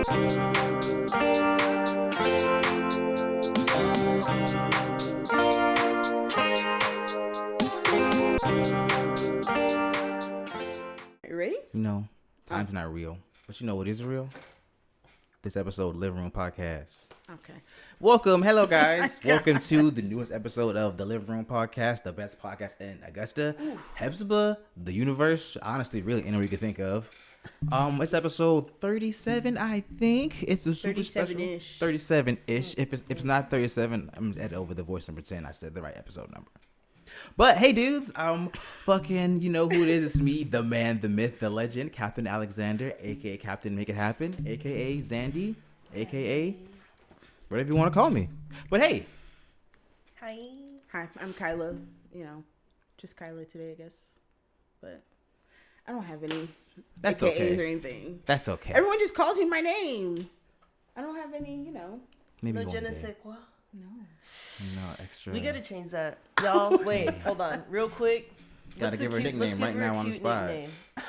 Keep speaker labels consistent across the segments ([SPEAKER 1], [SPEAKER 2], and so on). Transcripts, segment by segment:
[SPEAKER 1] Ready?
[SPEAKER 2] You know, time's not real. But you know what is real? This episode of Livin Room Podcast.
[SPEAKER 1] Okay.
[SPEAKER 2] Welcome. Hello, guys. Welcome to the newest episode of the Livin Room Podcast, the best podcast in Augusta, Hepzibah, the universe. Honestly, really anywhere you could think of. It's episode 37, I think. It's a super special 37-ish. If it's not 37, I'm just edit over the voice and pretend I said the right episode number. But hey, dudes, fucking, you know who it is? It's me, the man, the myth, the legend, Captain Alexander, aka Captain Make It Happen, aka Zandy, aka whatever you want to call me. But hey,
[SPEAKER 1] Hi, I'm Kyla. You know, just Kyla today, I guess. But I don't have any
[SPEAKER 2] that's
[SPEAKER 1] AKAs
[SPEAKER 2] okay.
[SPEAKER 1] or anything.
[SPEAKER 2] That's okay.
[SPEAKER 1] Everyone just calls me my name. I don't have any, you know.
[SPEAKER 2] Maybe
[SPEAKER 3] No
[SPEAKER 2] one
[SPEAKER 3] je ne
[SPEAKER 2] day.
[SPEAKER 3] sais quoi.
[SPEAKER 2] No extra.
[SPEAKER 3] We gotta change that. Y'all, wait, hold on. Real quick.
[SPEAKER 2] Gotta give her a nickname right now on the spot.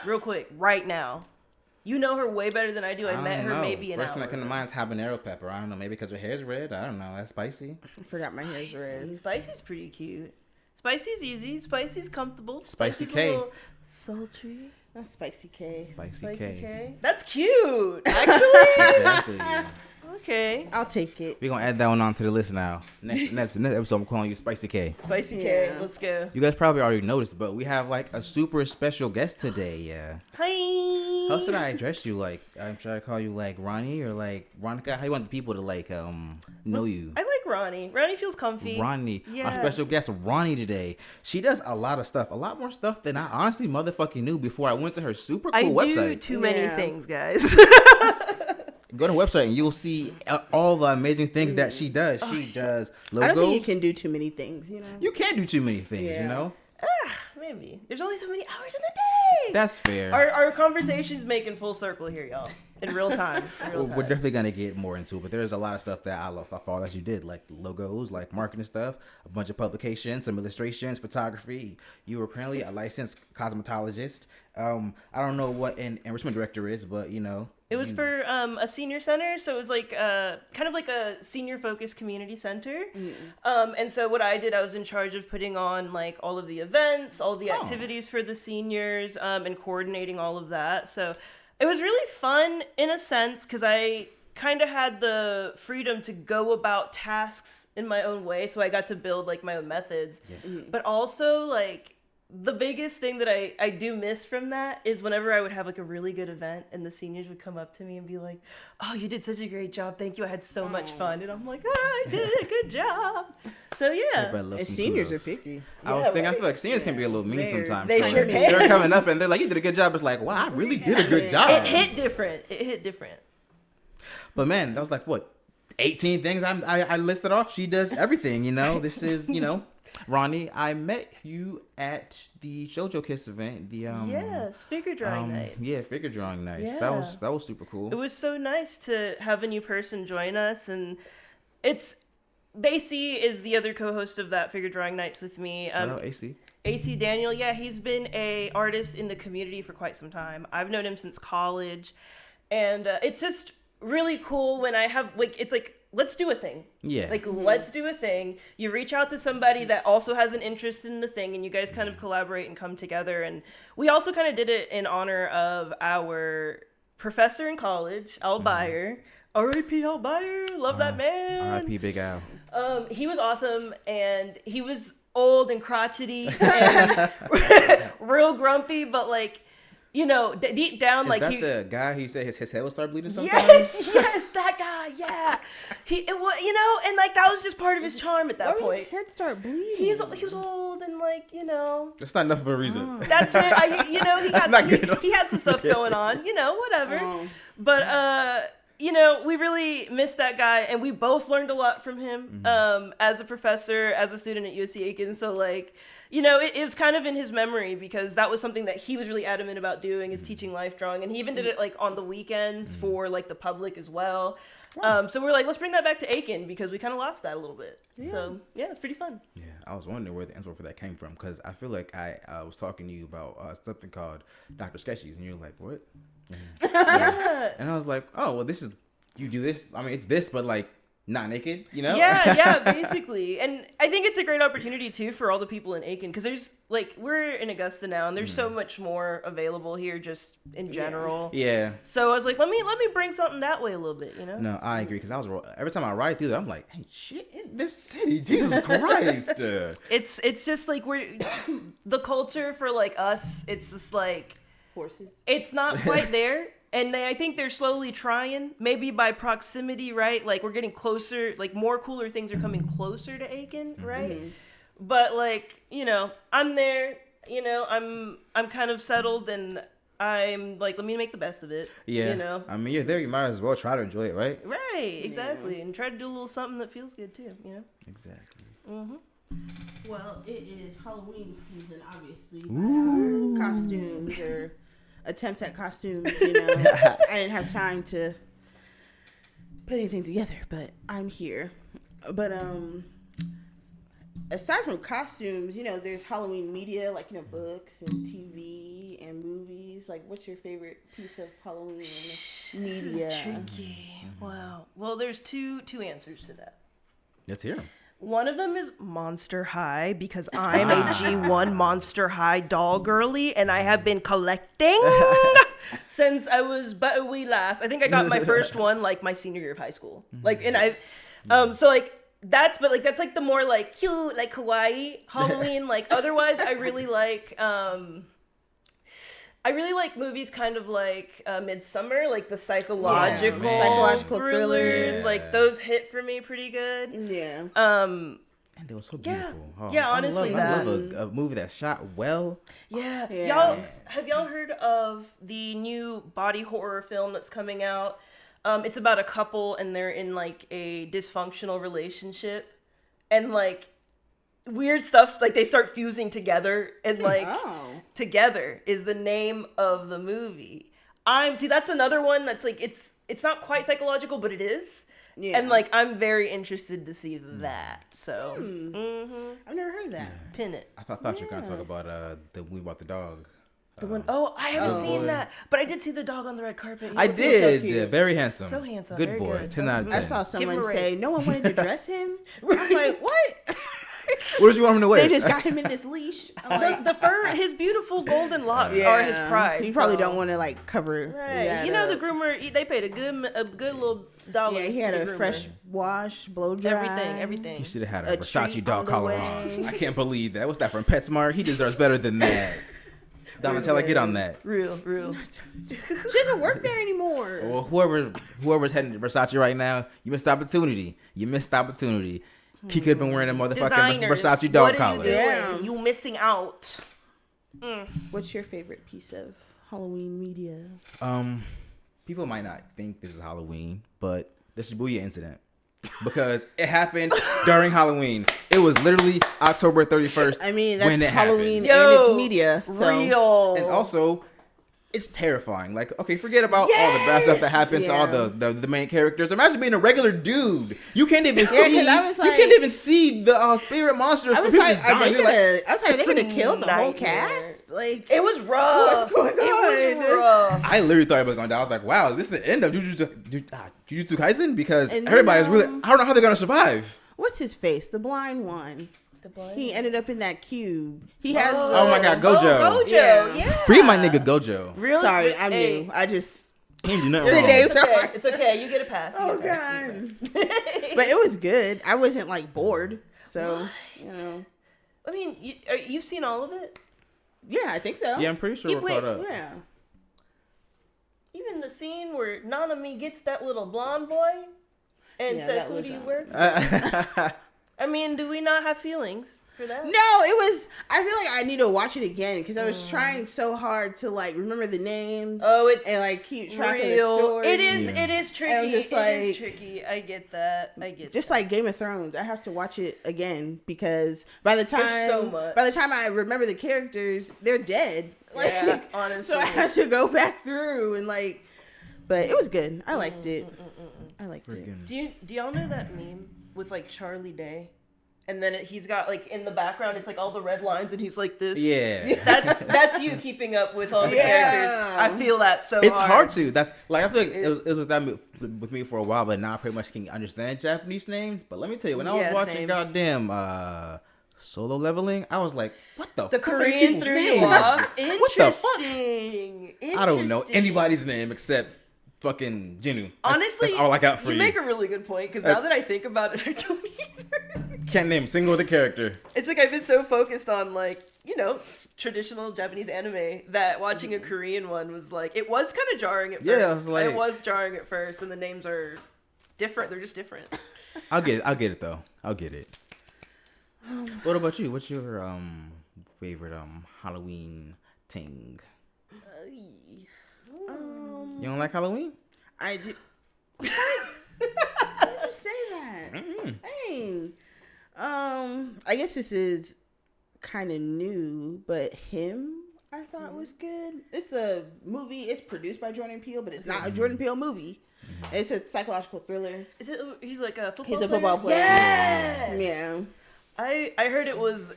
[SPEAKER 3] Real quick, right now. You know her way better than I do. I met
[SPEAKER 2] don't
[SPEAKER 3] her
[SPEAKER 2] know.
[SPEAKER 3] maybe an
[SPEAKER 2] First
[SPEAKER 3] hour
[SPEAKER 2] thing that comes to
[SPEAKER 3] ago.
[SPEAKER 2] mind is habanero pepper. I don't know. Maybe because her hair's red. I don't know. That's spicy.
[SPEAKER 1] I forgot my hair's red.
[SPEAKER 3] Spicy's pretty cute. Spicy's easy. Spicy's comfortable.
[SPEAKER 2] Spicy
[SPEAKER 3] Spicy's
[SPEAKER 2] K.
[SPEAKER 3] a little sultry.
[SPEAKER 1] That's Spicy K.
[SPEAKER 2] Spicy K.
[SPEAKER 3] That's cute, actually.
[SPEAKER 2] Exactly.
[SPEAKER 3] Okay.
[SPEAKER 1] I'll take it.
[SPEAKER 2] We're gonna add that one on to the list now. Next episode, I'm calling you Spicy K.
[SPEAKER 3] Spicy K.
[SPEAKER 1] Yeah.
[SPEAKER 3] Let's go.
[SPEAKER 2] You guys probably already noticed, but we have like a super special guest today. Yeah.
[SPEAKER 3] Hi.
[SPEAKER 2] How should I address you? Like, I'm trying to call you like Ronnie or like Ronica. How you want the people to like know you?
[SPEAKER 3] I like Ronnie. Ronnie feels comfy.
[SPEAKER 2] Ronnie,
[SPEAKER 3] Yeah.
[SPEAKER 2] our special guest, Ronnie today. She does a lot of stuff, a lot more stuff than I honestly motherfucking knew before I went to her super cool
[SPEAKER 3] I do
[SPEAKER 2] website.
[SPEAKER 3] too many
[SPEAKER 1] Yeah.
[SPEAKER 3] things, guys.
[SPEAKER 2] Go to her website and you'll see all the amazing things that she does. She does logos.
[SPEAKER 1] I don't think you can do too many things, you know.
[SPEAKER 2] You can't do too many things,
[SPEAKER 1] Yeah.
[SPEAKER 2] you know?
[SPEAKER 3] Maybe. There's only so many hours in the day.
[SPEAKER 2] That's fair.
[SPEAKER 3] Our conversation's making full circle here, y'all. In real time.
[SPEAKER 2] We're definitely gonna get more into it, but there's a lot of stuff that I love. I follow that you did, like logos, like marketing stuff, a bunch of publications, some illustrations, photography. You were apparently a licensed cosmetologist. I don't know what an enrichment director is, but you know.
[SPEAKER 3] It was for a senior center, so it was like kind of like a senior focused community center. And so what I did, I was in charge of putting on like all of the events, all the activities for the seniors, and coordinating all of that. So it was really fun in a sense because I kind of had the freedom to go about tasks in my own way. So I got to build like my own methods, but also like the biggest thing that I do miss from that is whenever I would have like a really good event and the seniors would come up to me and be like, "Oh, you did such a great job. Thank you. I had so much fun." And I'm like, "Oh, I did a good job." So yeah.
[SPEAKER 2] Everybody loves
[SPEAKER 1] And
[SPEAKER 2] some
[SPEAKER 1] seniors
[SPEAKER 2] kudos.
[SPEAKER 1] are picky.
[SPEAKER 2] I was thinking, I feel like seniors can be a little mean
[SPEAKER 1] They're-
[SPEAKER 2] sometimes.
[SPEAKER 3] they
[SPEAKER 2] So
[SPEAKER 3] sure can.
[SPEAKER 2] They're coming up and they're like, "You did a good job." It's like, wow, I really did a good job.
[SPEAKER 3] It hit different.
[SPEAKER 2] But man, that was like what 18 things I listed off. She does everything, you know. This is, you know, Ronnie. I met you at the ShuojoKiss event. The
[SPEAKER 3] Yes, figure drawing night.
[SPEAKER 2] Yeah, figure drawing nights.
[SPEAKER 3] Yeah.
[SPEAKER 2] That was super cool.
[SPEAKER 3] It was so nice to have a new person join us, and it's AC is the other co-host of that figure drawing nights with me.
[SPEAKER 2] Shout out AC.
[SPEAKER 3] AC Daniel, yeah, he's been a artist in the community for quite some time. I've known him since college, and it's just really cool when I have like it's like let's do a thing.
[SPEAKER 2] Yeah.
[SPEAKER 3] Like let's do a thing. You reach out to somebody that also has an interest in the thing, and you guys kind of collaborate and come together. And we also kind of did it in honor of our professor in college, Al Bayer. R.I.P. Al Bayer, love that man.
[SPEAKER 2] R.I.P. Big Al.
[SPEAKER 3] He was awesome, and he was old and crotchety and real grumpy, but like, you know, deep down,
[SPEAKER 2] Is
[SPEAKER 3] like
[SPEAKER 2] that
[SPEAKER 3] he.
[SPEAKER 2] the guy who said his head would start bleeding sometimes?
[SPEAKER 3] Yes, that guy, yeah. It was, you know, and like that was just part of his charm at that
[SPEAKER 1] Why would
[SPEAKER 3] point.
[SPEAKER 1] his head start bleeding?
[SPEAKER 3] He was old and like, you know.
[SPEAKER 2] That's not enough of a reason.
[SPEAKER 3] That's it. You know,
[SPEAKER 2] That's not good enough.
[SPEAKER 3] he had some stuff going on, you know, whatever. But you know, we really missed that guy, and we both learned a lot from him as a professor, as a student at USC Aiken. So like, you know, it was kind of in his memory because that was something that he was really adamant about doing, is teaching life drawing, and he even did it like on the weekends for like the public as well. So we're like, let's bring that back to Aiken because we kind of lost that a little bit. Yeah. So yeah, it's pretty fun.
[SPEAKER 2] Yeah, I was wondering where the answer for that came from because I feel like I was talking to you about something called Dr. Sketchies, and you were like, what?
[SPEAKER 3] Yeah.
[SPEAKER 2] And I was like, oh, well, this is you do this. I mean, it's this, but like not naked, you know?
[SPEAKER 3] Yeah, basically. And I think it's a great opportunity too for all the people in Aiken, because there's like, we're in Augusta now, and there's so much more available here just in general.
[SPEAKER 2] Yeah.
[SPEAKER 3] So I was like, let me bring something that way a little bit, you know?
[SPEAKER 2] No, I agree, because every time I ride through there, I'm like, hey, shit, in this city, Jesus Christ.
[SPEAKER 3] It's just like the culture for like us, it's just like
[SPEAKER 1] Horses.
[SPEAKER 3] It's not quite there. And I think they're slowly trying, maybe by proximity, right? Like, we're getting closer, like, more cooler things are coming closer to Aiken, right? Mm-hmm. But, like, you know, I'm there, you know, I'm kind of settled, and I'm like, let me make the best of it.
[SPEAKER 2] Yeah.
[SPEAKER 3] You know?
[SPEAKER 2] I mean, you're there, you might as well try to enjoy it, right?
[SPEAKER 3] Right, exactly. Yeah. And try to do a little something that feels good, too, you know?
[SPEAKER 2] Exactly.
[SPEAKER 3] Mm-hmm.
[SPEAKER 1] Well, it is Halloween season, obviously. Ooh. Our costumes or attempts at costumes, you know. I didn't have time to put anything together, but I'm here. But aside from costumes, you know, there's Halloween media, like, you know, books and TV and movies. Like, what's your favorite piece of Halloween media?
[SPEAKER 3] This is tricky. Wow. Well, there's two answers to that.
[SPEAKER 2] Let's hear 'em.
[SPEAKER 3] One of them is Monster High, because I'm a G1 Monster High doll girly, and I have been collecting since I was but a wee lass. I think I got my first one like my senior year of high school. Like, and I, so like that's like the more like cute, like kawaii Halloween. Like, otherwise, I really like movies kind of like Midsummer, like the psychological thrillers. Like, those hit for me pretty good.
[SPEAKER 1] Yeah.
[SPEAKER 2] And it was so beautiful.
[SPEAKER 3] Oh, yeah, honestly,
[SPEAKER 2] I love a movie that's shot well.
[SPEAKER 3] Yeah. Have y'all heard of the new body horror film that's coming out? It's about a couple, and they're in like a dysfunctional relationship, and like weird stuff, like they start fusing together, and like Together is the name of the movie. That's another one that's like, it's not quite psychological, but it is. Yeah. And like, I'm very interested to see that. So
[SPEAKER 1] I've never heard that.
[SPEAKER 3] Pin it.
[SPEAKER 2] I thought you were gonna talk about the movie about the dog.
[SPEAKER 3] The one, I haven't seen that, but I did see the dog on the red carpet.
[SPEAKER 2] I did. So yeah, very handsome.
[SPEAKER 3] So handsome.
[SPEAKER 2] Good
[SPEAKER 3] very
[SPEAKER 2] boy.
[SPEAKER 3] good.
[SPEAKER 2] 10 out of 10.
[SPEAKER 1] I saw someone say no one wanted to dress him. I was like, what?
[SPEAKER 2] Where did you want him to wear?
[SPEAKER 1] They just got him in this leash. Like,
[SPEAKER 3] the fur, his beautiful golden locks are his pride.
[SPEAKER 1] You probably don't want to like cover.
[SPEAKER 3] Right. You know, the groomer, they paid a good little dollar.
[SPEAKER 1] Yeah, he had a fresh wash, blow dry.
[SPEAKER 3] Everything.
[SPEAKER 2] He should have had a Versace dog collar on. I can't believe that. What's that from PetSmart? He deserves better than that. Donatella, get on that.
[SPEAKER 3] Real.
[SPEAKER 1] She doesn't work there anymore.
[SPEAKER 2] Well, whoever's heading to Versace right now, you missed the opportunity. He could have been wearing a motherfucking Versace dog collar.
[SPEAKER 3] Yeah. You missing out.
[SPEAKER 1] What's your favorite piece of Halloween media?
[SPEAKER 2] People might not think this is Halloween, but the Shibuya incident. Because it happened during Halloween. It was literally October 31st.
[SPEAKER 1] I mean, that's Halloween and it's media. So.
[SPEAKER 3] Real.
[SPEAKER 2] And also, it's terrifying. Like, okay, forget about all the bad stuff that happens to all the main characters. Imagine being a regular dude. You can't even see. You can't even see the spirit monsters.
[SPEAKER 1] I was like, are they gonna kill the whole cast? Like,
[SPEAKER 3] it was rough.
[SPEAKER 1] What's going on?
[SPEAKER 3] It was rough.
[SPEAKER 2] I literally thought it was going down. I was like, wow, is this the end of Jujutsu Kaisen? Because everybody's really. I don't know how they're gonna survive.
[SPEAKER 1] What's his face? The blind one. He ended up in that cube. He has.
[SPEAKER 2] Oh my God, Gojo.
[SPEAKER 3] Oh, Gojo, yeah.
[SPEAKER 2] Free my nigga Gojo.
[SPEAKER 3] Really?
[SPEAKER 1] Sorry, I'm new. I just.
[SPEAKER 2] He didn't do nothing wrong.
[SPEAKER 3] It's okay. You get a pass.
[SPEAKER 1] Oh God. But it was good. I wasn't like bored. So you know.
[SPEAKER 3] I mean, you've seen all of it?
[SPEAKER 1] Yeah, I think so.
[SPEAKER 2] Yeah, I'm pretty sure we're caught up.
[SPEAKER 1] Yeah.
[SPEAKER 3] Even the scene where Nanami gets that little blonde boy and says, "Who do you work for?" I mean, do we not have feelings for that?
[SPEAKER 1] No, I feel like I need to watch it again because I was trying so hard to like remember the names. And like keep track of the story.
[SPEAKER 3] It is tricky. It is tricky. I get that.
[SPEAKER 1] Just like Game of Thrones, I have to watch it again because by the time I remember the characters, they're dead. Like,
[SPEAKER 3] yeah, honestly.
[SPEAKER 1] So I have to go back through and like, but it was good. I liked it. I liked it.
[SPEAKER 3] Do y'all know that meme with like Charlie Day and then he's got like in the background it's like all the red lines and he's like this.
[SPEAKER 2] Yeah.
[SPEAKER 3] That's you keeping up with all the characters. I feel that so
[SPEAKER 2] it's hard to. That's like I feel like it was with that with me for a while, but now I pretty much can understand Japanese names. But let me tell you, when I was watching goddamn Solo Leveling, I was like, what the
[SPEAKER 3] Korean threw you off? Interesting.
[SPEAKER 2] I don't know anybody's name except fucking Jinu.
[SPEAKER 3] Honestly,
[SPEAKER 2] that's all I got for you.
[SPEAKER 3] You make a really good point, because now that I think about it, I don't either.
[SPEAKER 2] Can't name a single other character.
[SPEAKER 3] It's like I've been so focused on like, you know, traditional Japanese anime that watching a Korean one was like, it was kind of jarring at first. Yeah, it was jarring at first, and the names are different. They're just different.
[SPEAKER 2] I'll get it though. I'll get it. What about you? What's your favorite Halloween thing? You don't like Halloween?
[SPEAKER 1] I do. What? Why did you say that? Dang. I guess this is kind of new, but Him I thought was good. It's a movie. It's produced by Jordan Peele, but it's not a Jordan Peele movie. It's a psychological thriller.
[SPEAKER 3] Is it? He's like a football player?
[SPEAKER 1] He's a football player.
[SPEAKER 3] Yes!
[SPEAKER 1] Yeah.
[SPEAKER 3] I heard it was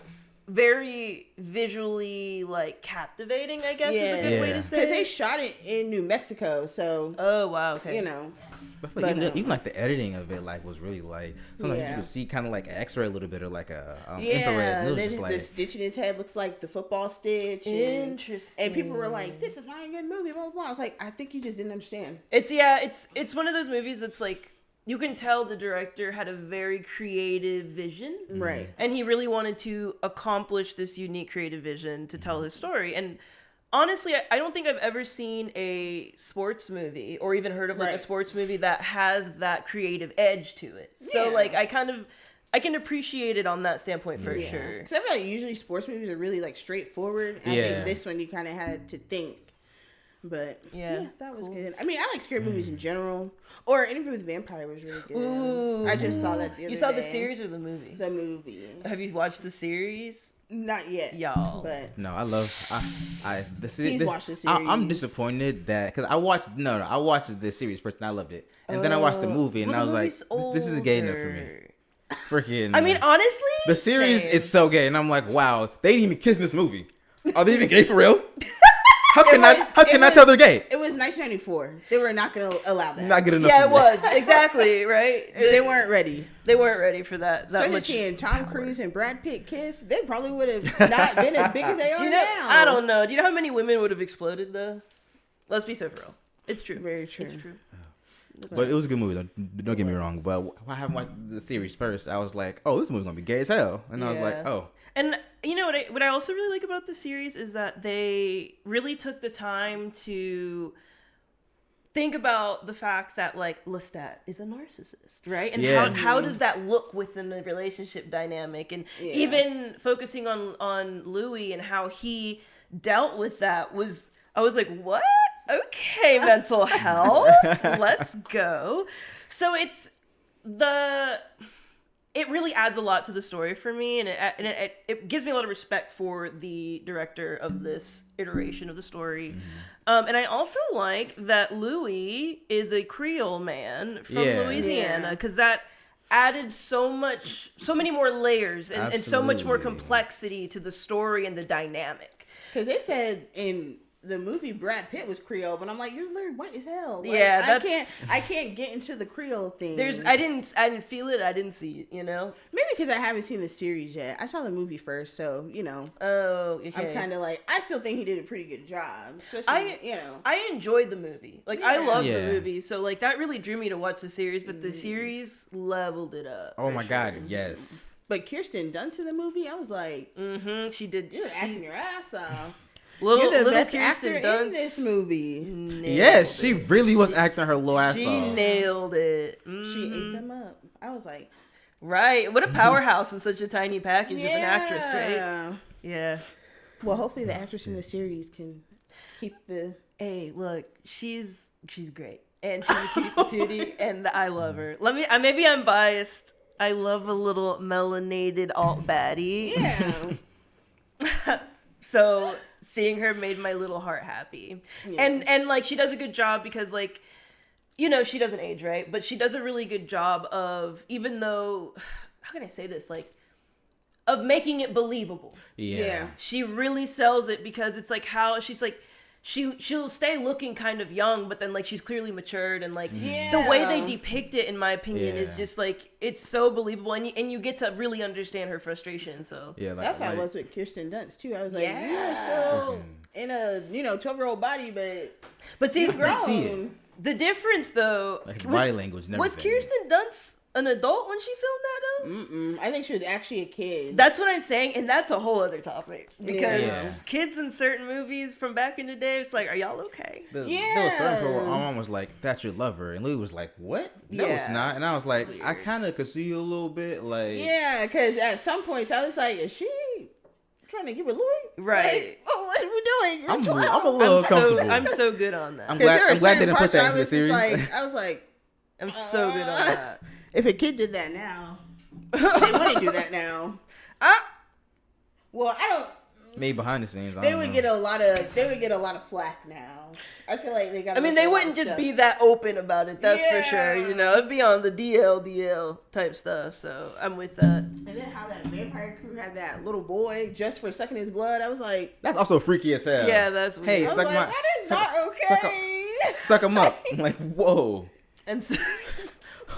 [SPEAKER 3] very visually like captivating, I guess is a good way to say it.
[SPEAKER 1] Because they shot it in New Mexico, so
[SPEAKER 3] oh wow, okay.
[SPEAKER 1] You know.
[SPEAKER 2] But even like the editing of it like was really like sometimes you could see kind of like X-ray a little bit or like a infrared.
[SPEAKER 1] Then the stitch in his head looks like the football stitch.
[SPEAKER 3] Interesting.
[SPEAKER 1] And people were like, "This is not a good movie." Blah blah blah. I was like, "I think you just didn't understand."
[SPEAKER 3] It's one of those movies that's like you can tell the director had a very creative vision,
[SPEAKER 1] right?
[SPEAKER 3] And he really wanted to accomplish this unique creative vision to tell his story. And honestly, I don't think I've ever seen a sports movie or even heard of like a sports movie that has that creative edge to it. So like I can appreciate it on that standpoint for sure.
[SPEAKER 1] Because I feel like usually sports movies are really like straightforward. I think this one you kind of had to think. But yeah, that was good. I mean, I like scary movies in general. Or Interview with Vampire was really good. Ooh. I just saw that the other day.
[SPEAKER 3] You saw the series or the movie?
[SPEAKER 1] The movie.
[SPEAKER 3] Have you watched the series?
[SPEAKER 1] Not yet,
[SPEAKER 3] y'all.
[SPEAKER 1] But
[SPEAKER 2] no, I love.
[SPEAKER 1] He's watched the series.
[SPEAKER 2] I'm disappointed that because I watched the series first and I loved it, and then I watched the movie and I was like, this is gay enough for me. Freaking.
[SPEAKER 3] I mean, honestly,
[SPEAKER 2] the series is so gay, and I'm like, wow, they didn't even kiss in this movie. Are they even gay for real? How can I tell they're gay?
[SPEAKER 1] It was 1994. They were not going to allow that.
[SPEAKER 2] Not good enough.
[SPEAKER 3] Yeah, it was exactly right.
[SPEAKER 1] They weren't ready.
[SPEAKER 3] They weren't ready for that.
[SPEAKER 1] Especially seeing Tom Cruise and Brad Pitt kiss, they probably would have not been as big as they are now.
[SPEAKER 3] I don't know. Do you know how many women would have exploded though? Let's be so real. It's true.
[SPEAKER 1] Very true.
[SPEAKER 3] It's true.
[SPEAKER 2] But it was a good movie though. Don't get me wrong. But when I haven't watched the series first, I was like, oh, this movie's gonna be gay as hell, and I was like, oh.
[SPEAKER 3] And you know what I also really like about the series is that they really took the time to think about the fact that like Lestat is a narcissist, right? And how does that look within the relationship dynamic? And even focusing on Louis and how he dealt with that I was like, what? Okay, mental health. Let's go. So it really adds a lot to the story for me, and it gives me a lot of respect for the director of this iteration of the story. And I also like that Louis is a Creole man from Louisiana, because that added so many more layers and so much more complexity to the story and the dynamic.
[SPEAKER 1] Because they said in the movie Brad Pitt was Creole, but I'm like, you're literally white as hell. Like, I can't get into the Creole thing. I didn't feel it. I didn't see it. You know, maybe because I haven't seen the series yet. I saw the movie first, so you know.
[SPEAKER 3] Oh, okay.
[SPEAKER 1] I'm kind of like, I still think he did a pretty good job. Especially,
[SPEAKER 3] I enjoyed the movie. Like I loved the movie, so like that really drew me to watch the series. But the series leveled it up.
[SPEAKER 2] Oh my god, yes.
[SPEAKER 1] But Kirsten Dunst in the movie, I was like,
[SPEAKER 3] she did.
[SPEAKER 1] You're acting your ass off.
[SPEAKER 3] You're
[SPEAKER 1] the best actor in this movie.
[SPEAKER 2] Yes, she really was acting her little ass off.
[SPEAKER 3] She nailed it.
[SPEAKER 1] She ate them up. I was like,
[SPEAKER 3] right. What a powerhouse in such a tiny package of an actress, right? Yeah.
[SPEAKER 1] Well, hopefully the actress in the series can keep the.
[SPEAKER 3] Hey, look, she's great, and she's a cute patootie, and I love her. Maybe I'm biased. I love a little melanated alt baddie.
[SPEAKER 1] Yeah.
[SPEAKER 3] So seeing her made my little heart happy. Yeah. And like she does a good job because like, you know, she doesn't age, right? But she does a really good job of, even though, how can I say this? Like of making it believable.
[SPEAKER 2] Yeah.
[SPEAKER 3] She really sells it because it's like how she's like she'll stay looking kind of young, but then like she's clearly matured, and like the way they depict it, in my opinion, is just like it's so believable, and you get to really understand her frustration. So
[SPEAKER 2] yeah,
[SPEAKER 1] that's how it was with Kirsten Dunst too. I was like, you're still in a 12-year-old body, but see,
[SPEAKER 2] you're grown.
[SPEAKER 3] The difference though,
[SPEAKER 2] like body language.
[SPEAKER 3] Was Kirsten Dunst an adult when she filmed that though?
[SPEAKER 1] I think she was actually a kid.
[SPEAKER 3] That's what I'm saying, and that's a whole other topic because kids in certain movies from back in the day, it's like, are y'all okay?
[SPEAKER 2] There was certain point where my mom was like, "That's your lover," and Louis was like, "What? No, it's not." And I was like, I kind of could see you a little bit, like
[SPEAKER 1] because at some points I was like, is she trying to give it Louis?
[SPEAKER 3] Right.
[SPEAKER 1] Like, what are we doing?
[SPEAKER 2] I'm a little uncomfortable.
[SPEAKER 3] I'm so good on that.
[SPEAKER 2] I'm glad they didn't put that into the series.
[SPEAKER 1] I was like,
[SPEAKER 3] I'm so good on that.
[SPEAKER 1] If a kid did that now, they wouldn't do that now. Well, I don't.
[SPEAKER 2] Maybe behind the scenes,
[SPEAKER 1] they would get a lot of flack now. I feel like they got.
[SPEAKER 3] I mean, they wouldn't just be that open about it. That's for sure. You know, it'd be on the DL type stuff. So I'm with that.
[SPEAKER 1] And then how that vampire crew had that little boy just for sucking his blood. I was like,
[SPEAKER 2] that's also freaky as hell.
[SPEAKER 3] Yeah, that's weird.
[SPEAKER 2] Hey,
[SPEAKER 1] that is not okay.
[SPEAKER 2] Suck him up. I'm like, whoa.
[SPEAKER 3] And so.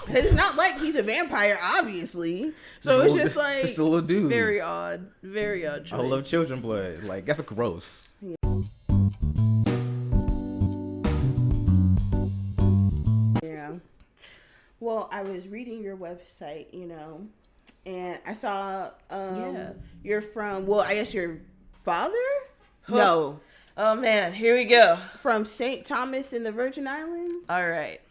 [SPEAKER 1] It's not like he's a vampire, obviously. So it's just like
[SPEAKER 2] it's a little dude.
[SPEAKER 3] Very odd choice.
[SPEAKER 2] I love children blood. Like, that's gross.
[SPEAKER 1] Yeah. Well, I was reading your website, and I saw you're from. Well, I guess your father.
[SPEAKER 3] Huh.
[SPEAKER 1] No.
[SPEAKER 3] Oh man, here we go.
[SPEAKER 1] From St. Thomas in the Virgin Islands.
[SPEAKER 3] All right.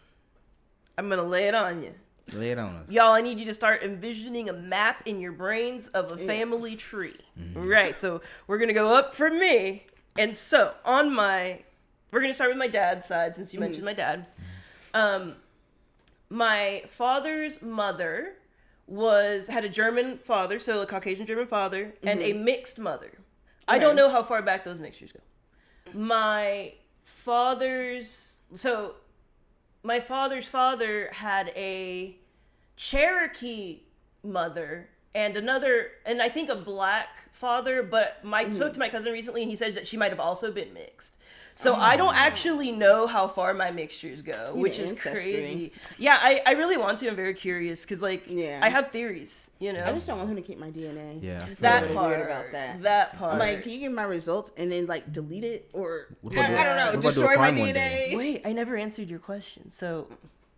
[SPEAKER 3] I'm going to lay it on you.
[SPEAKER 2] Lay it on us.
[SPEAKER 3] Y'all, I need you to start envisioning a map in your brains of a family tree. Mm-hmm. Right, so we're going to go up from me. And so, we're going to start with my dad's side, since you mentioned my dad. My father's mother had a German father, so a Caucasian German father, and a mixed mother. Okay. I don't know how far back those mixtures go. My father's father had a Cherokee mother and I think a black father, but I spoke to my cousin recently and he says that she might have also been mixed. So I don't actually know how far my mixtures go, which is crazy. Yeah, I really want to. I'm very curious because, I have theories,
[SPEAKER 1] I just don't want him to keep my DNA.
[SPEAKER 2] Yeah.
[SPEAKER 3] That part.
[SPEAKER 1] Weird about that.
[SPEAKER 3] That part.
[SPEAKER 1] I'm like, can you give me my results and then, delete it? Or,
[SPEAKER 2] I
[SPEAKER 1] don't know, destroy my DNA?
[SPEAKER 3] Wait, I never answered your question. So,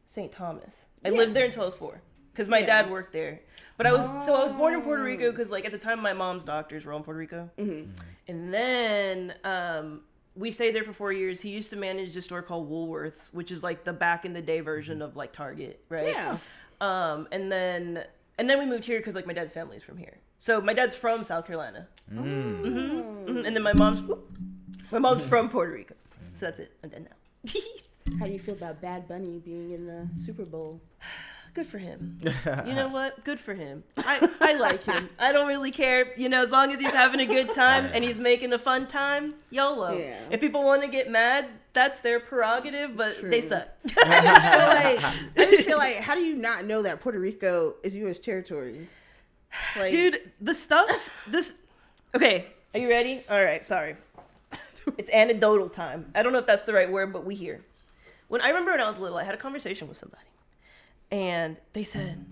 [SPEAKER 3] St. Thomas. I lived there until I was 4 because my dad worked there. But I was born in Puerto Rico because, at the time, my mom's doctors were all in Puerto Rico. Mm-hmm. And then... we stayed there for 4 years. He used to manage a store called Woolworths, which is the back in the day version of Target, right? Yeah. And then we moved here because my dad's family is from here. So my dad's from South Carolina. Mm. Mm-hmm. Mm-hmm. And then my mom's from Puerto Rico. So that's it. I'm dead now.
[SPEAKER 1] How do you feel about Bad Bunny being in the Super Bowl?
[SPEAKER 3] Good for him. You know what? Good for him. I like him. I don't really care. As long as he's having a good time and he's making a fun time, YOLO. Yeah. If people want to get mad, that's their prerogative, but they suck.
[SPEAKER 1] I just feel like, how do you not know that Puerto Rico is U.S. territory?
[SPEAKER 3] Dude, okay, are you ready? All right, sorry. It's anecdotal time. I don't know if that's the right word, but we hear. I remember when I was little, I had a conversation with somebody. And they said,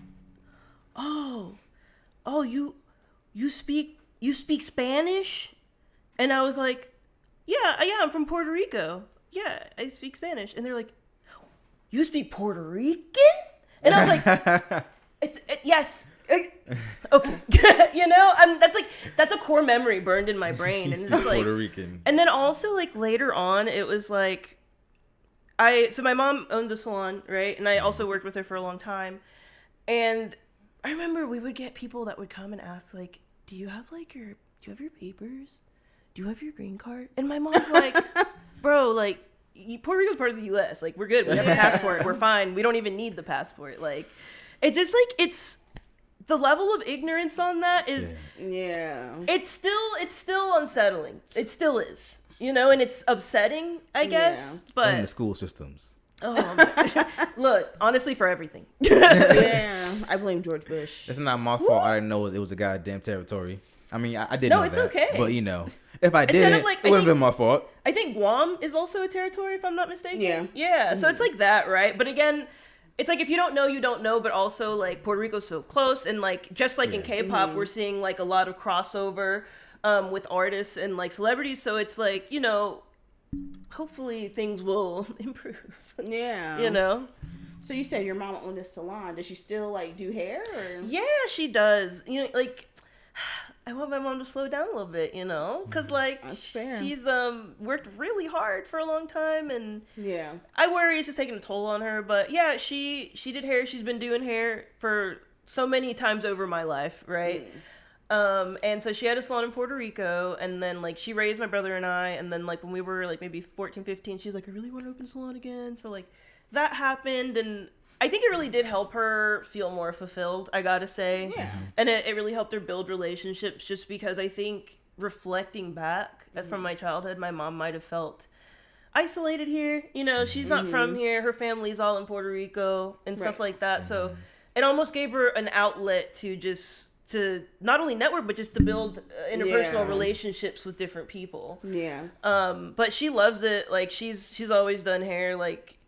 [SPEAKER 3] "Oh, you speak Spanish?" And I was like, "Yeah, I'm from Puerto Rico. Yeah, I speak Spanish." And they're like, "You speak Puerto Rican?" And I was like, "Yes." Okay. That's a core memory burned in my brain, and it's
[SPEAKER 2] Puerto Rican.
[SPEAKER 3] And then also later on, it was so my mom owned a salon, right? And I also worked with her for a long time. And I remember we would get people that would come and ask, do you have your papers? Do you have your green card? And my mom's like, bro, Puerto Rico's part of the U.S. We're good. We have a passport. We're fine. We don't even need the passport. It's just it's the level of ignorance on that is, it's still unsettling. It still is. And it's upsetting, I guess. But
[SPEAKER 2] in the school systems.
[SPEAKER 3] Look, honestly, for everything.
[SPEAKER 1] Yeah, I blame George Bush.
[SPEAKER 2] It's not my fault. I didn't know it was a goddamn territory. I mean, I didn't know
[SPEAKER 3] it's
[SPEAKER 2] that.
[SPEAKER 3] okay.
[SPEAKER 2] But, if I didn't,
[SPEAKER 3] kind of like,
[SPEAKER 2] it wouldn't have been my fault.
[SPEAKER 3] I think Guam is also a territory, if I'm not mistaken.
[SPEAKER 1] Yeah.
[SPEAKER 3] Yeah, so it's like that, right? But again, it's like if you don't know, you don't know, but also like Puerto Rico's so close, and like just like in K-pop, we're seeing like a lot of crossover with artists and like celebrities, so it's like, hopefully things will improve.
[SPEAKER 1] Yeah. So you said your mom owned a salon. Does she still like do hair? Or?
[SPEAKER 3] Yeah, she does. Like I want my mom to slow down a little bit, because like she's worked really hard for a long time, and
[SPEAKER 1] yeah,
[SPEAKER 3] I worry it's just taking a toll on her. But yeah, she did hair. She's been doing hair for so many times over my life, right? And so she had a salon in Puerto Rico, and then like she raised my brother and I, and then like when we were like maybe 14, 15, she was like, I really want to open a salon again. So like that happened, and I think it really did help her feel more fulfilled, I gotta say.
[SPEAKER 1] Yeah.
[SPEAKER 3] And it really helped her build relationships, just because I think reflecting back from my childhood, my mom might have felt isolated here. She's not from here. Her family's all in Puerto Rico and stuff like that. So it almost gave her an outlet to not only network, but just to build interpersonal relationships with different people.
[SPEAKER 1] Yeah.
[SPEAKER 3] But she loves it. Like she's always done hair. Like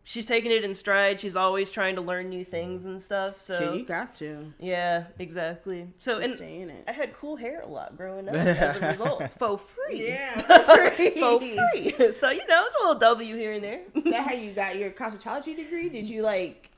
[SPEAKER 3] she's taken it in stride. She's always trying to learn new things and stuff. So
[SPEAKER 1] shit, you got to.
[SPEAKER 3] Yeah, exactly. So
[SPEAKER 1] Just
[SPEAKER 3] and
[SPEAKER 1] stay in it.
[SPEAKER 3] I had cool hair a lot growing up as a result. For free.
[SPEAKER 1] Yeah, for free.
[SPEAKER 3] For free. So it's a little W here and there.
[SPEAKER 1] Is that how you got your cosmetology degree? Did you like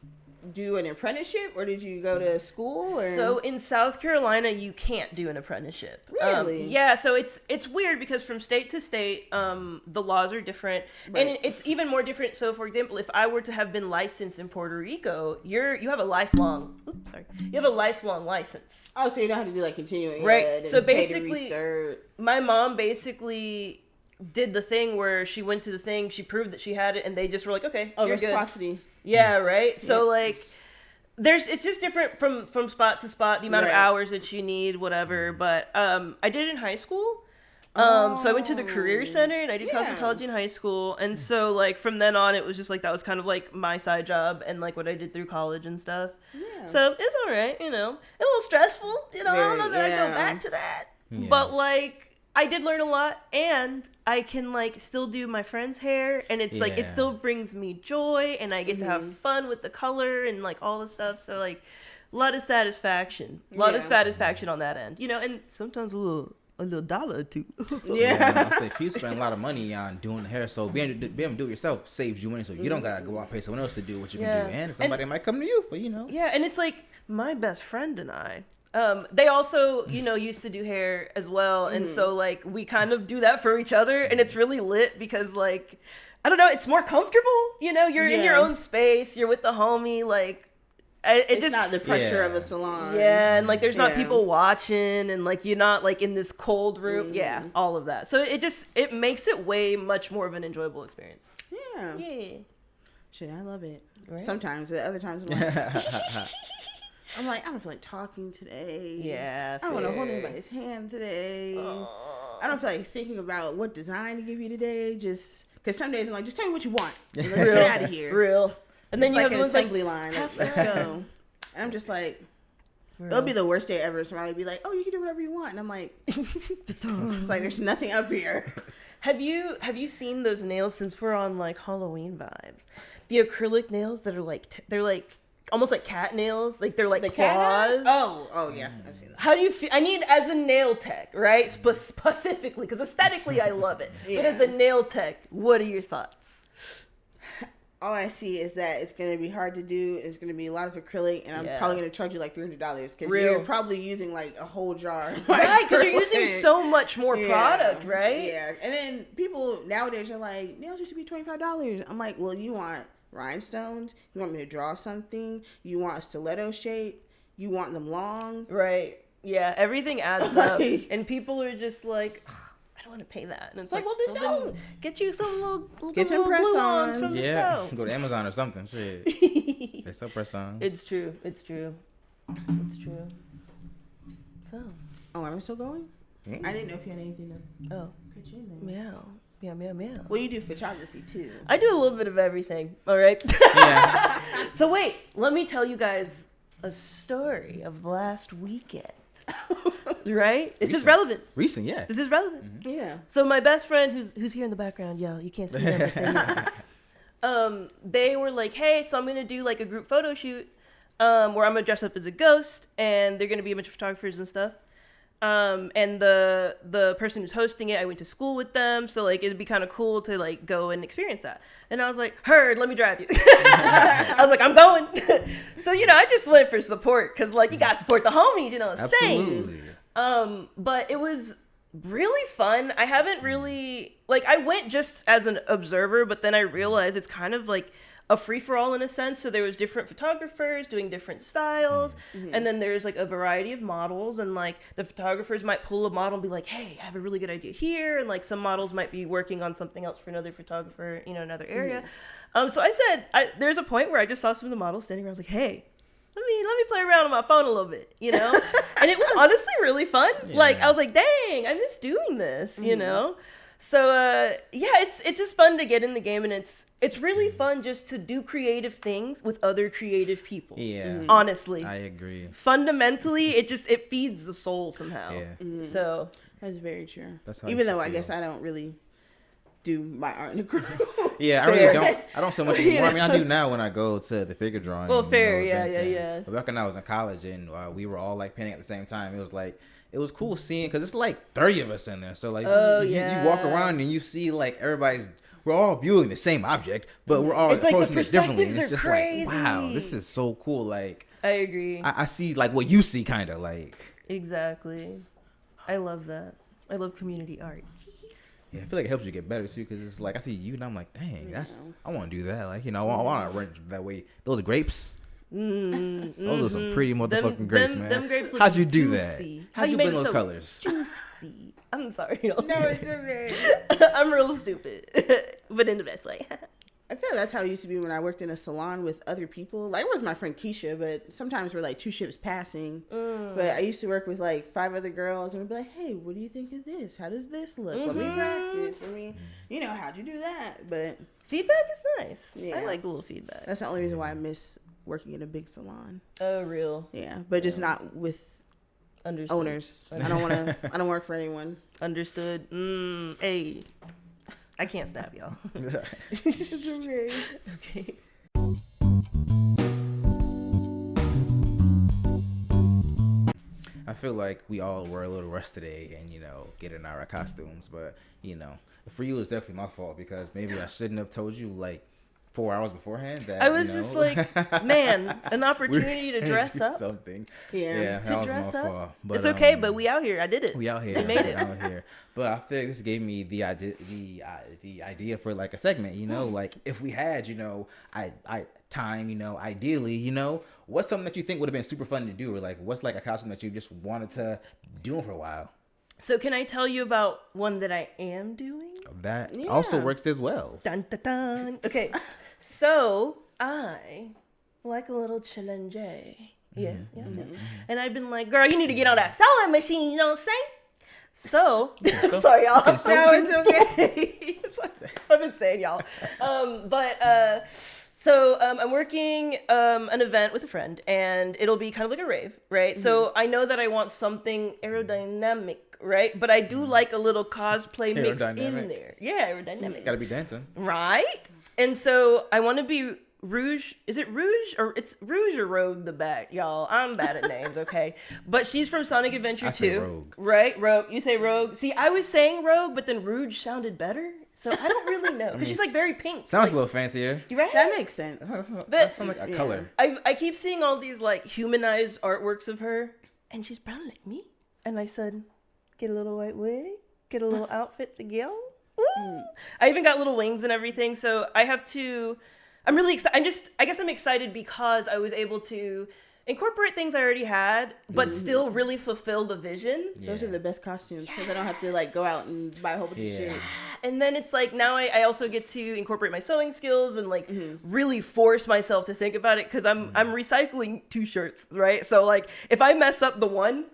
[SPEAKER 1] do an apprenticeship, or did you go to school? Or?
[SPEAKER 3] So in South Carolina, you can't do an apprenticeship.
[SPEAKER 1] Really?
[SPEAKER 3] Yeah. So it's weird because from state to state, the laws are different,
[SPEAKER 1] Right.
[SPEAKER 3] and it's even more different. So, for example, if I were to have been licensed in Puerto Rico, you have a lifelong. You have a lifelong license.
[SPEAKER 1] Oh, so you don't have to do like continuing
[SPEAKER 3] Right.
[SPEAKER 1] ed and
[SPEAKER 3] So
[SPEAKER 1] pay to
[SPEAKER 3] basically,
[SPEAKER 1] research.
[SPEAKER 3] my mom basically did the thing where she went to the thing, she proved that she had it, and they just were like, okay, you're good.
[SPEAKER 1] Reciprocity.
[SPEAKER 3] Yeah, right. So like, it's just different from spot to spot, the amount of hours that you need, whatever. But I did it in high school. So I went to the career center and I did cosmetology in high school. And so like from then on, it was just like that was kind of like my side job and like what I did through college and stuff. Yeah. So it's all right, a little stressful. I don't know that I go back to that, but like. I did learn a lot, and I can like still do my friend's hair, and it's like it still brings me joy, and I get to have fun with the color and like all the stuff. So like a lot of satisfaction, of satisfaction on that end, and sometimes a little dollar or two.
[SPEAKER 2] I say people spend a lot of money on doing the hair, so being able to do it yourself saves you money, so you don't gotta go out and pay someone else to do what you can do, and somebody might come to you for Yeah,
[SPEAKER 3] and it's like my best friend and I. They also, used to do hair as well. And so like, we kind of do that for each other, and it's really lit because like, I don't know, it's more comfortable, you're in your own space, you're with the homie, like,
[SPEAKER 1] it's just not the pressure of a salon.
[SPEAKER 3] Yeah. And like, there's not people watching, and like, you're not like in this cold room. Yeah. All of that. So it makes it way much more of an enjoyable experience.
[SPEAKER 1] Yeah.
[SPEAKER 3] Yeah.
[SPEAKER 1] Shit, I love it.
[SPEAKER 3] Right?
[SPEAKER 1] Sometimes, at other times I'm like, I'm like, I don't feel like talking today.
[SPEAKER 3] Yeah,
[SPEAKER 1] I don't want to hold anybody's hand today. I don't feel like thinking about what design to give you today. Just because some days I'm like, just tell me what you want. Let's get out of here.
[SPEAKER 3] Real. And then
[SPEAKER 1] it's
[SPEAKER 3] you
[SPEAKER 1] like
[SPEAKER 3] have
[SPEAKER 1] an
[SPEAKER 3] those
[SPEAKER 1] assembly line. Like, let's go. And I'm just like, it'll be the worst day ever. Somebody will be like, oh, you can do whatever you want. And I'm like, it's like, there's nothing up here.
[SPEAKER 3] Have you seen those nails, since we're on like Halloween vibes? The acrylic nails that are like, they're like, almost like cat nails, like they're like claws.
[SPEAKER 1] Oh yeah, I've seen that.
[SPEAKER 3] How do you feel? I need, as a nail tech, right? Specifically, because aesthetically I love it. But as a nail tech, what are your thoughts?
[SPEAKER 1] All I see is that it's going to be hard to do. It's going to be a lot of acrylic, and I'm probably going to charge you like $300 because you're probably using like a whole jar.
[SPEAKER 3] Right, because you're using so much more product, right?
[SPEAKER 1] Yeah, and then people nowadays are like, nails used to be $25. I'm like, well, you want rhinestones? You want me to draw something? You want a stiletto shape? You want them long?
[SPEAKER 3] Right. Yeah, everything adds up, and people are just like, I don't want to pay that. And it's like, well, then don't. Get you some little press-ons from the store.
[SPEAKER 2] Go to Amazon or something. Shit. They sell press-ons.
[SPEAKER 3] It's true. So.
[SPEAKER 1] Oh, am I still going? I didn't know if you had anything to
[SPEAKER 3] pitch in there. Yeah. Meow, meow, meow.
[SPEAKER 1] Well, you do photography too.
[SPEAKER 3] I do a little bit of everything. All right.
[SPEAKER 2] Yeah.
[SPEAKER 3] So wait, let me tell you guys a story of last weekend. Right? This is relevant.
[SPEAKER 2] Recent, yeah.
[SPEAKER 3] This is relevant.
[SPEAKER 1] Mm-hmm. Yeah.
[SPEAKER 3] So my best friend, who's here in the background, y'all, you can't see them. But they were like, hey, so I'm gonna do like a group photo shoot, where I'm gonna dress up as a ghost, and they're gonna be a bunch of photographers and stuff. And the person who's hosting it, I went to school with them, so like it'd be kind of cool to like go and experience that. And I was like, heard, let me drive you. I was like, I'm going. So I just went for support, because like you gotta support the homies, you know what I'm saying?
[SPEAKER 2] Absolutely.
[SPEAKER 3] But it was really fun. I haven't really I went just as an observer, but then I realized it's kind of like a free-for-all in a sense. So there was different photographers doing different styles, and then there's like a variety of models, and like the photographers might pull a model and be like, hey, I have a really good idea here, and like some models might be working on something else for another photographer, another area. So I said, there's a point where I just saw some of the models standing around. I was like, hey, let me play around on my phone a little bit, and it was honestly really fun.
[SPEAKER 2] Yeah.
[SPEAKER 3] Like I was like, dang, I miss doing this, So it's just fun to get in the game, and it's really fun just to do creative things with other creative people.
[SPEAKER 2] Yeah.
[SPEAKER 3] Honestly.
[SPEAKER 2] I agree.
[SPEAKER 3] Fundamentally, it feeds the soul somehow.
[SPEAKER 2] Yeah.
[SPEAKER 3] So
[SPEAKER 1] That's very true.
[SPEAKER 2] That's how
[SPEAKER 1] Even
[SPEAKER 2] you
[SPEAKER 1] though I
[SPEAKER 2] feel.
[SPEAKER 1] guess I don't really do my art in a group.
[SPEAKER 2] Yeah, I really don't. I don't so much anymore. I mean, I do now when I go to the figure drawing.
[SPEAKER 3] Well, fair,
[SPEAKER 2] events
[SPEAKER 3] yeah.
[SPEAKER 2] But back when I was in college and we were all like painting at the same time, it was cool seeing, because it's like 30 of us in there. So like you walk around and you see like we're all viewing the same object, but we're all
[SPEAKER 3] It's like the
[SPEAKER 2] approaching it differently.
[SPEAKER 3] perspectives
[SPEAKER 2] And it's
[SPEAKER 3] are
[SPEAKER 2] just
[SPEAKER 3] crazy.
[SPEAKER 2] like, wow, this is so cool. Like
[SPEAKER 3] I agree.
[SPEAKER 2] I see like what you see, kind of like.
[SPEAKER 3] Exactly. I love that. I love community art.
[SPEAKER 2] Yeah, I feel like it helps you get better too, because it's like I see you and I'm like, dang, I want to do that. Like I want to rent that way. Those grapes. Those are some pretty motherfucking grapes, man.
[SPEAKER 3] Them grapes look
[SPEAKER 2] How'd you do
[SPEAKER 3] juicy.
[SPEAKER 2] that?
[SPEAKER 3] How
[SPEAKER 2] How'd
[SPEAKER 3] you
[SPEAKER 2] you
[SPEAKER 3] made
[SPEAKER 2] blend
[SPEAKER 3] it
[SPEAKER 2] those
[SPEAKER 3] so
[SPEAKER 2] colors?
[SPEAKER 3] juicy? I'm sorry, y'all.
[SPEAKER 1] No, it's okay.
[SPEAKER 3] I'm real stupid, but in the best way.
[SPEAKER 1] I feel that's how it used to be when I worked in a salon with other people. Like, I worked with my friend Keisha, but sometimes we're like 2 ships passing. But I used to work with like 5 other girls, and we'd be like, hey, what do you think of this? How does this look? Let me practice. I mean, how'd you do that? But
[SPEAKER 3] Feedback is nice.
[SPEAKER 1] Yeah.
[SPEAKER 3] I like a little feedback.
[SPEAKER 1] that's the only reason why I miss working in a big salon.
[SPEAKER 3] Oh, real.
[SPEAKER 1] Yeah, but just not with
[SPEAKER 3] Understood.
[SPEAKER 1] owners. I don't work for anyone.
[SPEAKER 3] Understood. Hey, I can't stab y'all.
[SPEAKER 1] It's okay.
[SPEAKER 3] Okay.
[SPEAKER 2] I feel like we all were a little rushed today and, get in our costumes. But, for you, it's definitely my fault, because maybe I shouldn't have told you like 4 hours beforehand. That,
[SPEAKER 3] I was just like, man, an opportunity to dress up.
[SPEAKER 2] Something.
[SPEAKER 1] Yeah.
[SPEAKER 2] that
[SPEAKER 3] To
[SPEAKER 2] was
[SPEAKER 3] dress
[SPEAKER 2] my
[SPEAKER 3] up.
[SPEAKER 2] fault. But,
[SPEAKER 3] It's okay, but we out here. I did it.
[SPEAKER 2] we out here.
[SPEAKER 3] We made it.
[SPEAKER 2] Out here. But I feel like this gave me the idea for like a segment. Like if we had time, ideally, what's something that you think would have been super fun to do, or like what's like a costume that you just wanted to do for a while?
[SPEAKER 3] So can I tell you about one that I am doing?
[SPEAKER 2] That also
[SPEAKER 1] Yeah.
[SPEAKER 2] works as well.
[SPEAKER 3] Dun, dun, dun. Okay, so I like a little challenge. Yes. And I've been like, girl, you need to get on that sewing machine, you know what I'm saying? So, sorry, y'all.
[SPEAKER 1] No, it's okay.
[SPEAKER 3] I've been saying y'all. So I'm working an event with a friend, and it'll be kind of like a rave, right? So I know that I want something aerodynamic, right? But I do like a little cosplay mixed in
[SPEAKER 2] Aerodynamic.
[SPEAKER 3] there. Yeah, aerodynamic.
[SPEAKER 2] Gotta be dancing.
[SPEAKER 3] Right? And so I want to be Rouge. Is it Rouge? Or it's Rouge or Rogue the Bat, y'all. I'm bad at names, okay? But she's from Sonic Adventure 2.
[SPEAKER 2] I say Rogue.
[SPEAKER 3] Right? Rogue. You say Rogue. See, I was saying Rogue, but then Rouge sounded better. So I don't really know. Because she's like very pink.
[SPEAKER 2] Sounds
[SPEAKER 3] like,
[SPEAKER 2] a little fancier.
[SPEAKER 3] you right?
[SPEAKER 1] That makes sense.
[SPEAKER 2] That sounds like a color.
[SPEAKER 3] I keep seeing all these like humanized artworks of her, and she's brown like me. And I said, get a little white wig, get a little outfit together. I even got little wings and everything. So I have to. I'm really excited. I guess I'm excited because I was able to incorporate things I already had, but still really fulfill the vision.
[SPEAKER 1] Those are the best costumes, because I don't have to like go out and buy a whole bunch of shit.
[SPEAKER 3] And then it's like now I also get to incorporate my sewing skills and like really force myself to think about it, because I'm recycling 2 shirts, right? So like if I mess up the one,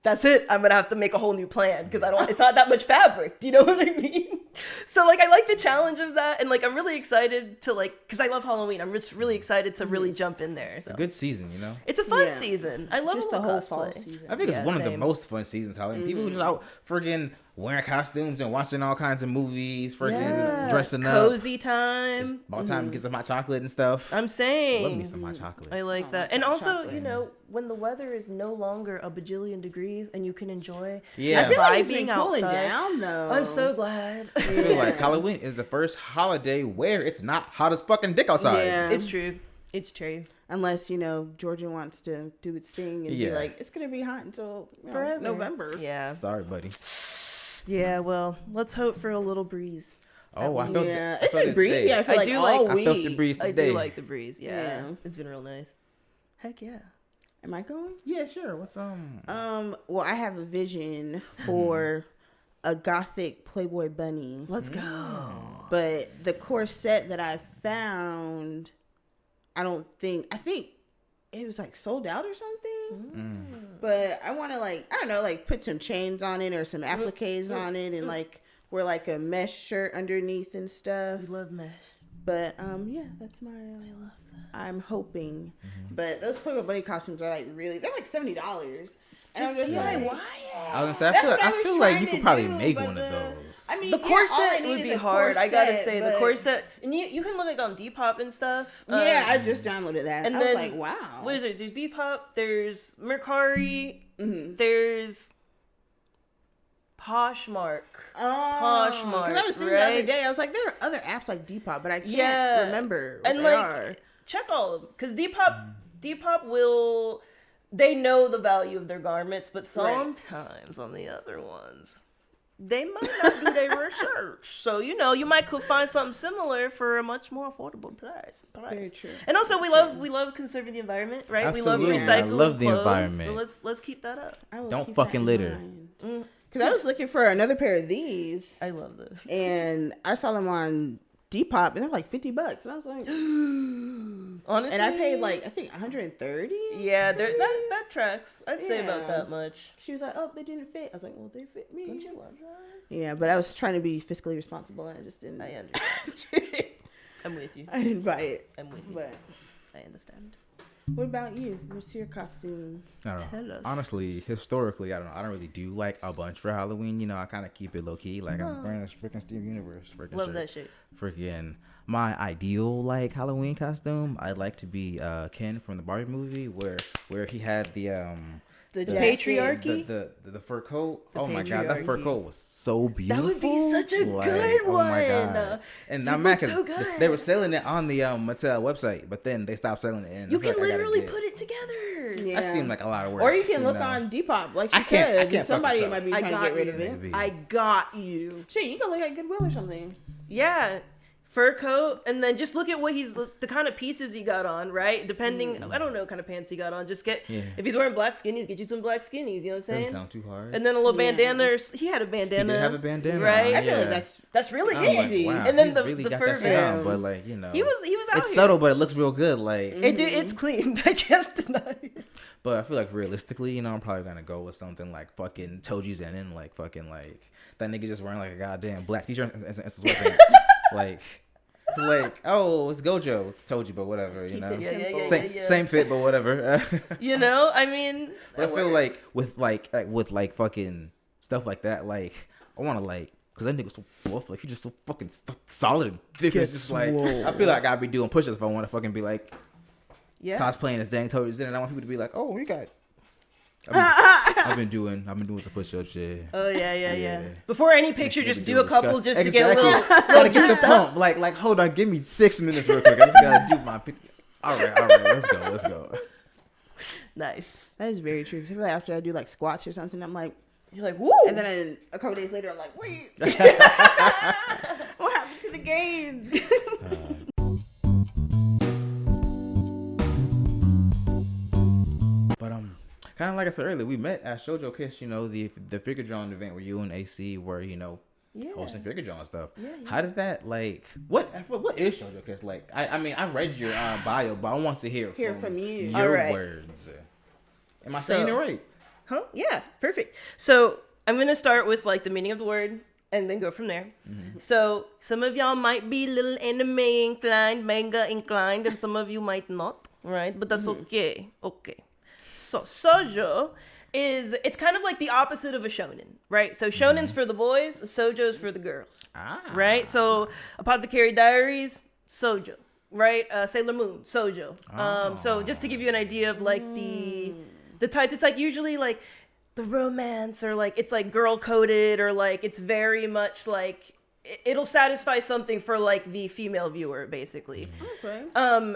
[SPEAKER 3] that's it. I'm gonna have to make a whole new plan, because it's not that much fabric. Do you know what I mean? So like I like the challenge of that, and like I'm really excited to like because I love Halloween. I'm just really excited to really jump in there. So.
[SPEAKER 2] It's a good season, you know.
[SPEAKER 3] It's a fun season. I love
[SPEAKER 1] just the whole fall season.
[SPEAKER 2] I think it's one of the most fun seasons. Halloween. People just out freaking wearing costumes and watching all kinds of movies, freaking dressing up.
[SPEAKER 3] Cozy time.
[SPEAKER 2] It's about time to get some hot chocolate and stuff.
[SPEAKER 3] I'm saying.
[SPEAKER 2] Love me some hot chocolate.
[SPEAKER 3] I like that. And also, you know, when the weather is no longer a bajillion degrees and you can enjoy
[SPEAKER 2] I
[SPEAKER 1] feel like it's been cooling down though.
[SPEAKER 3] I'm so glad.
[SPEAKER 2] I feel like Halloween is the first holiday where it's not hot as fucking dick outside.
[SPEAKER 1] Yeah.
[SPEAKER 3] It's true. It's true.
[SPEAKER 1] Unless, you know, Georgia wants to do its thing and be like, it's going to be hot until forever. November.
[SPEAKER 3] Yeah.
[SPEAKER 2] Sorry, buddy.
[SPEAKER 3] Yeah, well, let's hope for a little breeze.
[SPEAKER 2] Oh, I felt
[SPEAKER 1] it's been breezy. I feel like all week.
[SPEAKER 2] I felt the breeze today.
[SPEAKER 3] I do like the breeze. Yeah. It's been real nice. Heck yeah.
[SPEAKER 1] Am I going?
[SPEAKER 2] Yeah, sure. What's
[SPEAKER 1] well, I have a vision for a gothic Playboy bunny.
[SPEAKER 3] Let's go.
[SPEAKER 1] But the corset that I found, I think it was like sold out or something. But I want to like, I don't know, like put some chains on it or some appliques on it and like wear like a mesh shirt underneath and stuff.
[SPEAKER 3] We love mesh.
[SPEAKER 1] But yeah, that's my. I love that. I'm hoping, but those Playboy bunny costumes are like they're like $70.
[SPEAKER 3] Just DIY it.
[SPEAKER 2] I was gonna say, I feel like you could probably make one of those.
[SPEAKER 1] I mean,
[SPEAKER 3] the corset would be hard. I gotta say, the corset, and you can look like on Depop and stuff.
[SPEAKER 1] Yeah, I just downloaded that. And I was like, wow.
[SPEAKER 3] What is it? There's Depop. There's Mercari. There's Poshmark. Poshmark.
[SPEAKER 1] Because I was thinking the other day, I was like, there are other apps like Depop, but I can't remember what they are.
[SPEAKER 3] Check all of them. Because Depop will, they know the value of their garments, but sometimes on the other ones, they might not do their research. So, you know, you might could find something similar for a much more affordable price.
[SPEAKER 1] Very true.
[SPEAKER 3] And also, we love conserving the environment, right?
[SPEAKER 2] Absolutely.
[SPEAKER 3] We love recycling.
[SPEAKER 2] I love the
[SPEAKER 3] clothes,
[SPEAKER 2] environment.
[SPEAKER 3] So let's keep that up.
[SPEAKER 2] Don't fucking litter.
[SPEAKER 1] Because I was looking for another pair of these.
[SPEAKER 3] I love those.
[SPEAKER 1] And I saw them on Depop, and they're like $50. And I was like,
[SPEAKER 3] honestly,
[SPEAKER 1] and I paid like I think $130.
[SPEAKER 3] Yeah, that tracks. I'd say about that much.
[SPEAKER 1] She was like, "Oh, they didn't fit." I was like, "Well, they fit me."
[SPEAKER 3] Don't you love that?
[SPEAKER 1] Yeah, but I was trying to be fiscally responsible, and I just didn't.
[SPEAKER 3] I understand. I'm with you.
[SPEAKER 1] I didn't buy it.
[SPEAKER 3] I'm with you.
[SPEAKER 1] But
[SPEAKER 3] I understand.
[SPEAKER 1] what about you? What's your costume?
[SPEAKER 2] I don't know.
[SPEAKER 3] Tell us.
[SPEAKER 2] Honestly, historically, I don't know. I don't really do like a bunch for Halloween. You know, I kind of keep it low key. Like I'm wearing this freaking Steven Universe.
[SPEAKER 3] Love that shit.
[SPEAKER 2] Freaking my ideal like Halloween costume. I'd like to be Ken from the Barbie movie, where he had the
[SPEAKER 3] patriarchy,
[SPEAKER 2] the fur coat. Oh my god, that fur coat was so beautiful.
[SPEAKER 3] That would be such a good one.
[SPEAKER 2] Oh my god! And now
[SPEAKER 3] so
[SPEAKER 2] they were selling it on the Mattel website, but then they stopped selling it. And
[SPEAKER 3] you can literally put it together.
[SPEAKER 1] Yeah.
[SPEAKER 2] That seemed like a lot of work.
[SPEAKER 1] Or you can look on Depop, like you said.
[SPEAKER 2] I can't
[SPEAKER 1] somebody might be trying to get rid of it.
[SPEAKER 2] Maybe.
[SPEAKER 3] I got you.
[SPEAKER 1] Shit, you can look at Goodwill or something.
[SPEAKER 3] Yeah. Fur coat, and then just look at what the kind of pieces he got on, right? Depending, I don't know what kind of pants he got on. Just if he's wearing black skinnies, get you some black skinnies. You know what I'm saying?
[SPEAKER 2] Doesn't sound too hard.
[SPEAKER 3] And then a little bandana. He had a bandana.
[SPEAKER 2] He did have a bandana,
[SPEAKER 3] right?
[SPEAKER 1] I feel like that's
[SPEAKER 3] really
[SPEAKER 1] easy.
[SPEAKER 2] Like, wow,
[SPEAKER 3] and then the
[SPEAKER 2] really
[SPEAKER 3] the
[SPEAKER 2] got
[SPEAKER 3] fur
[SPEAKER 2] that shit on, but like you know,
[SPEAKER 3] he was out
[SPEAKER 2] It's
[SPEAKER 3] here.
[SPEAKER 2] subtle, but it looks real good. Like
[SPEAKER 3] It's clean. I can't deny it.
[SPEAKER 2] But I feel like realistically, you know, I'm probably gonna go with something like fucking Toji Zenin, like fucking like that nigga just wearing like a goddamn black t-shirt and sweatpants, like oh it's Gojo Toji, but whatever, you know, same fit, but whatever.
[SPEAKER 3] You know, I mean,
[SPEAKER 2] but I feel like with fucking stuff like that, like I want to like. Cause that nigga's so buff, like he's just so fucking solid and thick. It's just like I feel like I'd be doing push-ups if I want to fucking be like cosplaying as dang Toji Zen, and I want people to be like, oh, we got. I've been doing some push-ups shit.
[SPEAKER 3] Oh yeah. Before any picture, just do a couple just to get a little
[SPEAKER 2] gotta get the pump. Like hold on, give me 6 minutes real quick. I just gotta do my. All right, let's go.
[SPEAKER 3] Nice.
[SPEAKER 1] That is very true. Cause I feel like after I do like squats or something, I'm like.
[SPEAKER 3] You're like, woo!
[SPEAKER 1] And then a couple days later, I'm like, wait. What happened to the gains?
[SPEAKER 2] But kind of like I said earlier, we met at ShuojoKiss, you know, the figure drawing event where you and AC were, you know, hosting figure drawing stuff. Yeah. How did that, like, what is ShuojoKiss? Like, I mean, I read your bio, but I want to hear from you. Your words. Am I saying it right?
[SPEAKER 3] Huh? Yeah, perfect. So I'm going to start with like the meaning of the word. and then go from there. So some of y'all might be a little anime inclined, manga inclined, and some of you might not, right? But that's okay. Okay. So shoujo it's kind of like the opposite of a shonen, right? So shonen's for the boys, shoujo's for the girls, right? So Apothecary Diaries, shoujo, right? Sailor Moon, shoujo. So just to give you an idea of like the types, it's like usually like the romance or like it's like girl coded or like it's very much like it'll satisfy something for like the female viewer basically.
[SPEAKER 1] Okay.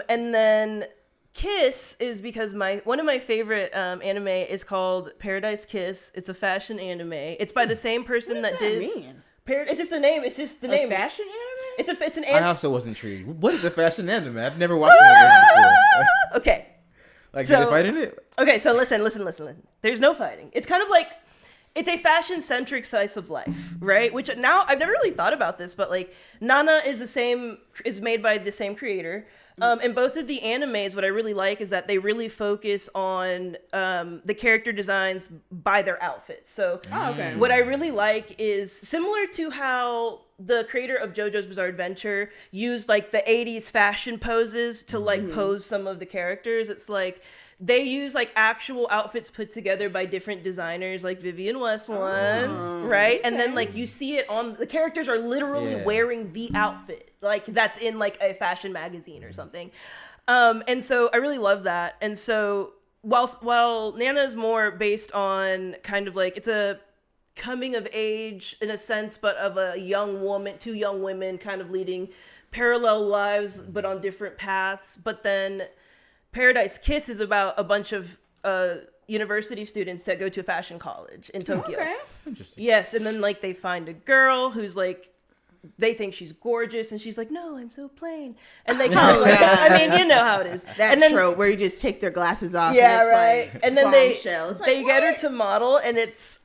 [SPEAKER 3] And then Kiss is because one of my favorite anime is called Paradise Kiss. It's a fashion anime. It's by the same person
[SPEAKER 1] What does
[SPEAKER 3] that
[SPEAKER 1] mean?
[SPEAKER 3] It's just the name. It's just the name.
[SPEAKER 1] Fashion anime?
[SPEAKER 3] It's an
[SPEAKER 2] I
[SPEAKER 3] anime.
[SPEAKER 2] also was intrigued. What is a fashion anime? I've never watched one of those before.
[SPEAKER 3] Okay.
[SPEAKER 2] Like,
[SPEAKER 3] So-
[SPEAKER 2] did they fight in it?
[SPEAKER 3] Okay, so listen. There's no fighting. It's kind of like, it's a fashion-centric slice of life, right? Which now, I've never really thought about this, but like, Nana is made by the same creator. And both of the animes, what I really like is that they really focus on the character designs by their outfits. So what I really like is similar to how the creator of JoJo's Bizarre Adventure used like the 80s fashion poses to like pose some of the characters. It's like they use like actual outfits put together by different designers, like Vivienne Westwood, right? And then like you see it on the characters are literally wearing the outfit, like that's in like a fashion magazine or something. And so I really love that. And so while Nana is more based on kind of like it's a coming of age in a sense, but of a young woman, two young women kind of leading parallel lives, but on different paths. But then Paradise Kiss is about a bunch of university students that go to a fashion college in Tokyo.
[SPEAKER 1] Okay.
[SPEAKER 2] Interesting.
[SPEAKER 3] Yes, and then like they find a girl who's like, they think she's gorgeous, and she's like, "No, I'm so plain." And they kind of like, I mean, you know how it is.
[SPEAKER 1] That
[SPEAKER 3] and then,
[SPEAKER 1] trope where you just take their glasses off.
[SPEAKER 3] yeah,
[SPEAKER 1] and it's
[SPEAKER 3] right.
[SPEAKER 1] Like
[SPEAKER 3] and then
[SPEAKER 1] bombshell. It's like,
[SPEAKER 3] they get her
[SPEAKER 1] what?
[SPEAKER 3] to model, and it's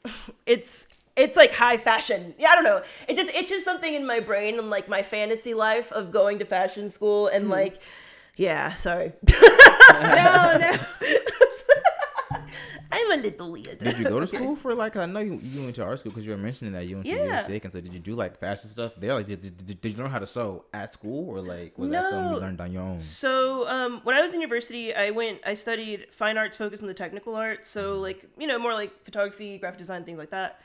[SPEAKER 3] like high fashion. Yeah, I don't know. It just itches something in my brain and like my fantasy life of going to fashion school and like, yeah, sorry.
[SPEAKER 1] No.
[SPEAKER 3] I'm a little weird.
[SPEAKER 2] Did you go to school for like? I know you went to art school because you were mentioning that you went to
[SPEAKER 3] Yeah.
[SPEAKER 2] USC, and so did you do like fashion stuff there? Like, did you learn how to sew at school, or like was that something you learned on your own?
[SPEAKER 3] So when I was in university, I studied fine arts focused on the technical arts. So like, you know, more like photography, graphic design, things like that.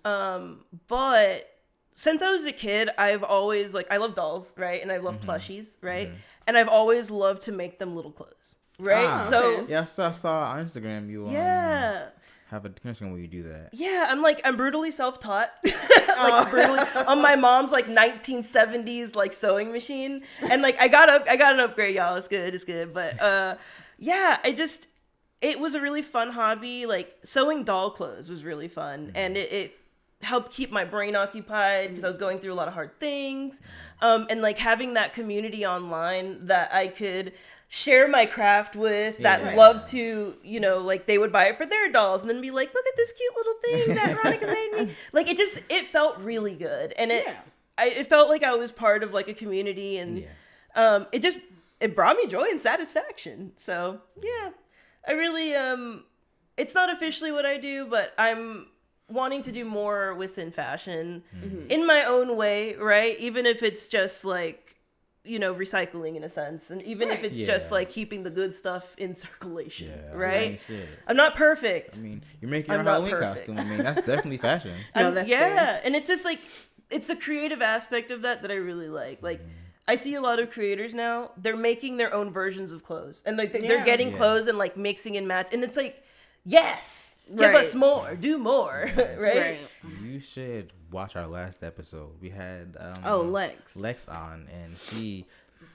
[SPEAKER 3] But since I was a kid, I've always like, I love dolls, right? And I love plushies, right? And I've always loved to make them little clothes. Right, so
[SPEAKER 2] Yeah, I saw on Instagram you have a Instagram where you do that.
[SPEAKER 3] Yeah, I'm brutally self-taught, like brutally on my mom's like 1970s like sewing machine, and like I got an upgrade, y'all. It's good, but yeah, it was a really fun hobby. Like sewing doll clothes was really fun, and it helped keep my brain occupied because I was going through a lot of hard things, and like having that community online that I could share my craft with that love to, you know, like they would buy it for their dolls and then be like, look at this cute little thing that Veronica made me. Like it felt really good. And it felt like I was part of like a community, and it brought me joy and satisfaction. So yeah, I really, it's not officially what I do, but I'm wanting to do more within fashion in my own way, right? Even if it's just like, you know, recycling in a sense, and even if it's just like keeping the good stuff in circulation, right? I'm not perfect.
[SPEAKER 2] I mean, you're making your Halloween costume. I mean, that's definitely fashion.
[SPEAKER 1] No, that's fair.
[SPEAKER 3] And it's just like, it's a creative aspect of that I really like. Like, I see a lot of creators now, they're making their own versions of clothes, and like they're getting clothes and like mixing and match, and it's like, yes, give us more, do more, right?
[SPEAKER 2] You should watch our last episode. We had Lex on, and she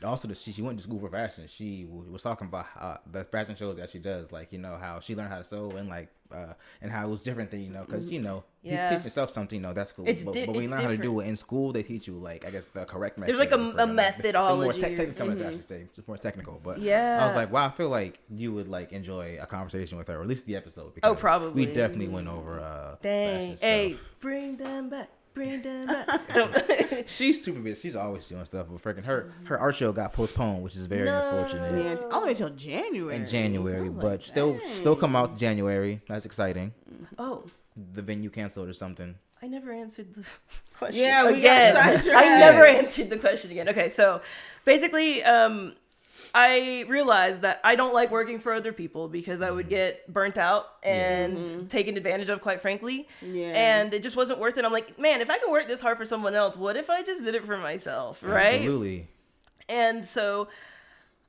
[SPEAKER 2] went to school for fashion. She was talking about the fashion shows that she does, like, you know, how she learned how to sew, and like and how it was different than, you know, because, you know, you teach yourself something, you know, that's cool. But when you learn how to do it in school, they teach you, like, I guess the correct method.
[SPEAKER 3] There's like a methodology.
[SPEAKER 2] The more technical method, I should say. Just more technical. But I was like, wow, I feel like you would like enjoy a conversation with her, or at least the episode. Because
[SPEAKER 3] probably.
[SPEAKER 2] We definitely went over
[SPEAKER 3] dang,
[SPEAKER 2] fashion
[SPEAKER 3] hey,
[SPEAKER 2] stuff.
[SPEAKER 3] bring them back.
[SPEAKER 2] She's super busy. She's always doing stuff, but freaking her art show got postponed, which is very unfortunate.
[SPEAKER 1] Yeah, it's all the way till January.
[SPEAKER 2] In January, but like, still come out January. That's exciting.
[SPEAKER 3] Oh,
[SPEAKER 2] the venue canceled or something.
[SPEAKER 3] I never answered the question.
[SPEAKER 1] Yeah, we
[SPEAKER 3] again.
[SPEAKER 1] got sidetracked.
[SPEAKER 3] I never answered the question again. Okay, so basically, I realized that I don't like working for other people because I would get burnt out and taken advantage of, quite frankly. Yeah. And it just wasn't worth it. I'm like, man, if I can work this hard for someone else, what if I just did it for myself, right?
[SPEAKER 2] Absolutely.
[SPEAKER 3] And so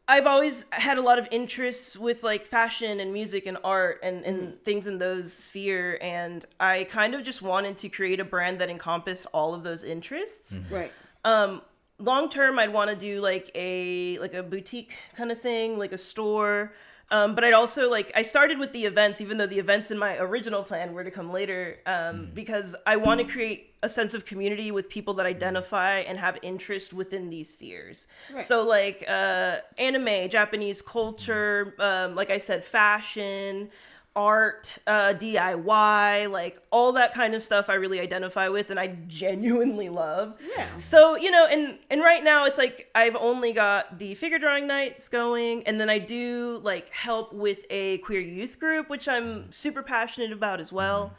[SPEAKER 3] I've always had a lot of interests with like fashion and music and art and things in those sphere. And I kind of just wanted to create a brand that encompassed all of those interests.
[SPEAKER 1] Right.
[SPEAKER 3] Long term, I'd want to do like a boutique kind of thing, like a store. But I'd also I started with the events, even though the events in my original plan were to come later, because I want to create a sense of community with people that identify and have interest within these spheres. Right. So like anime, Japanese culture, like I said, fashion, art, DIY, like all that kind of stuff I really identify with and I genuinely love. Yeah. So, and right now it's like I've only got the figure drawing nights going, and then I do like help with a queer youth group, which I'm super passionate about as well.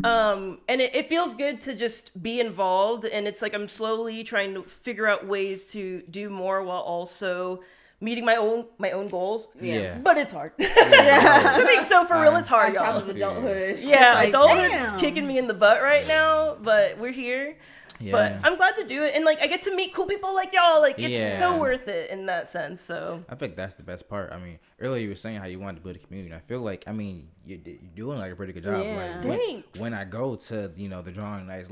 [SPEAKER 3] And it feels good to just be involved, and it's like I'm slowly trying to figure out ways to do more while also meeting my own goals. Yeah. But it's hard. I mean, so for real, it's hard, y'all.
[SPEAKER 1] On top of adulthood.
[SPEAKER 3] Yeah, adulthood's kicking me in the butt right now, but we're here. Yeah. But I'm glad to do it. And I get to meet cool people like y'all. Like, it's so worth it in that sense. So
[SPEAKER 2] I think that's the best part. I mean, earlier you were saying how you wanted to build a community. I feel like, you're doing a pretty good job.
[SPEAKER 1] Yeah.
[SPEAKER 3] Thanks.
[SPEAKER 2] When I go to, the drawing nights,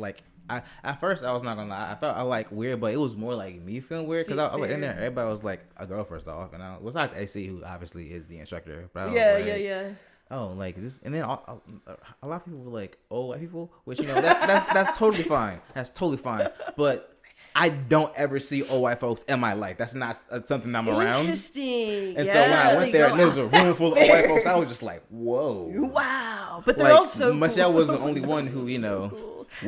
[SPEAKER 2] at first I was not gonna lie, I felt weird, but it was more like me feeling weird because I was in there. Everybody was like a girl first off, and besides AC, who obviously is the instructor. But I was
[SPEAKER 3] yeah.
[SPEAKER 2] Oh, this, and then a lot of people were like, "Oh, white people," which that's totally fine. That's totally fine. But I don't ever see old white folks in my life. That's not something I'm around.
[SPEAKER 3] Interesting.
[SPEAKER 2] And so when I went there and there was a room full of old white folks, I was just like, "Whoa,
[SPEAKER 3] wow!" But they're all so
[SPEAKER 2] Michelle
[SPEAKER 3] cool.
[SPEAKER 2] was the only one who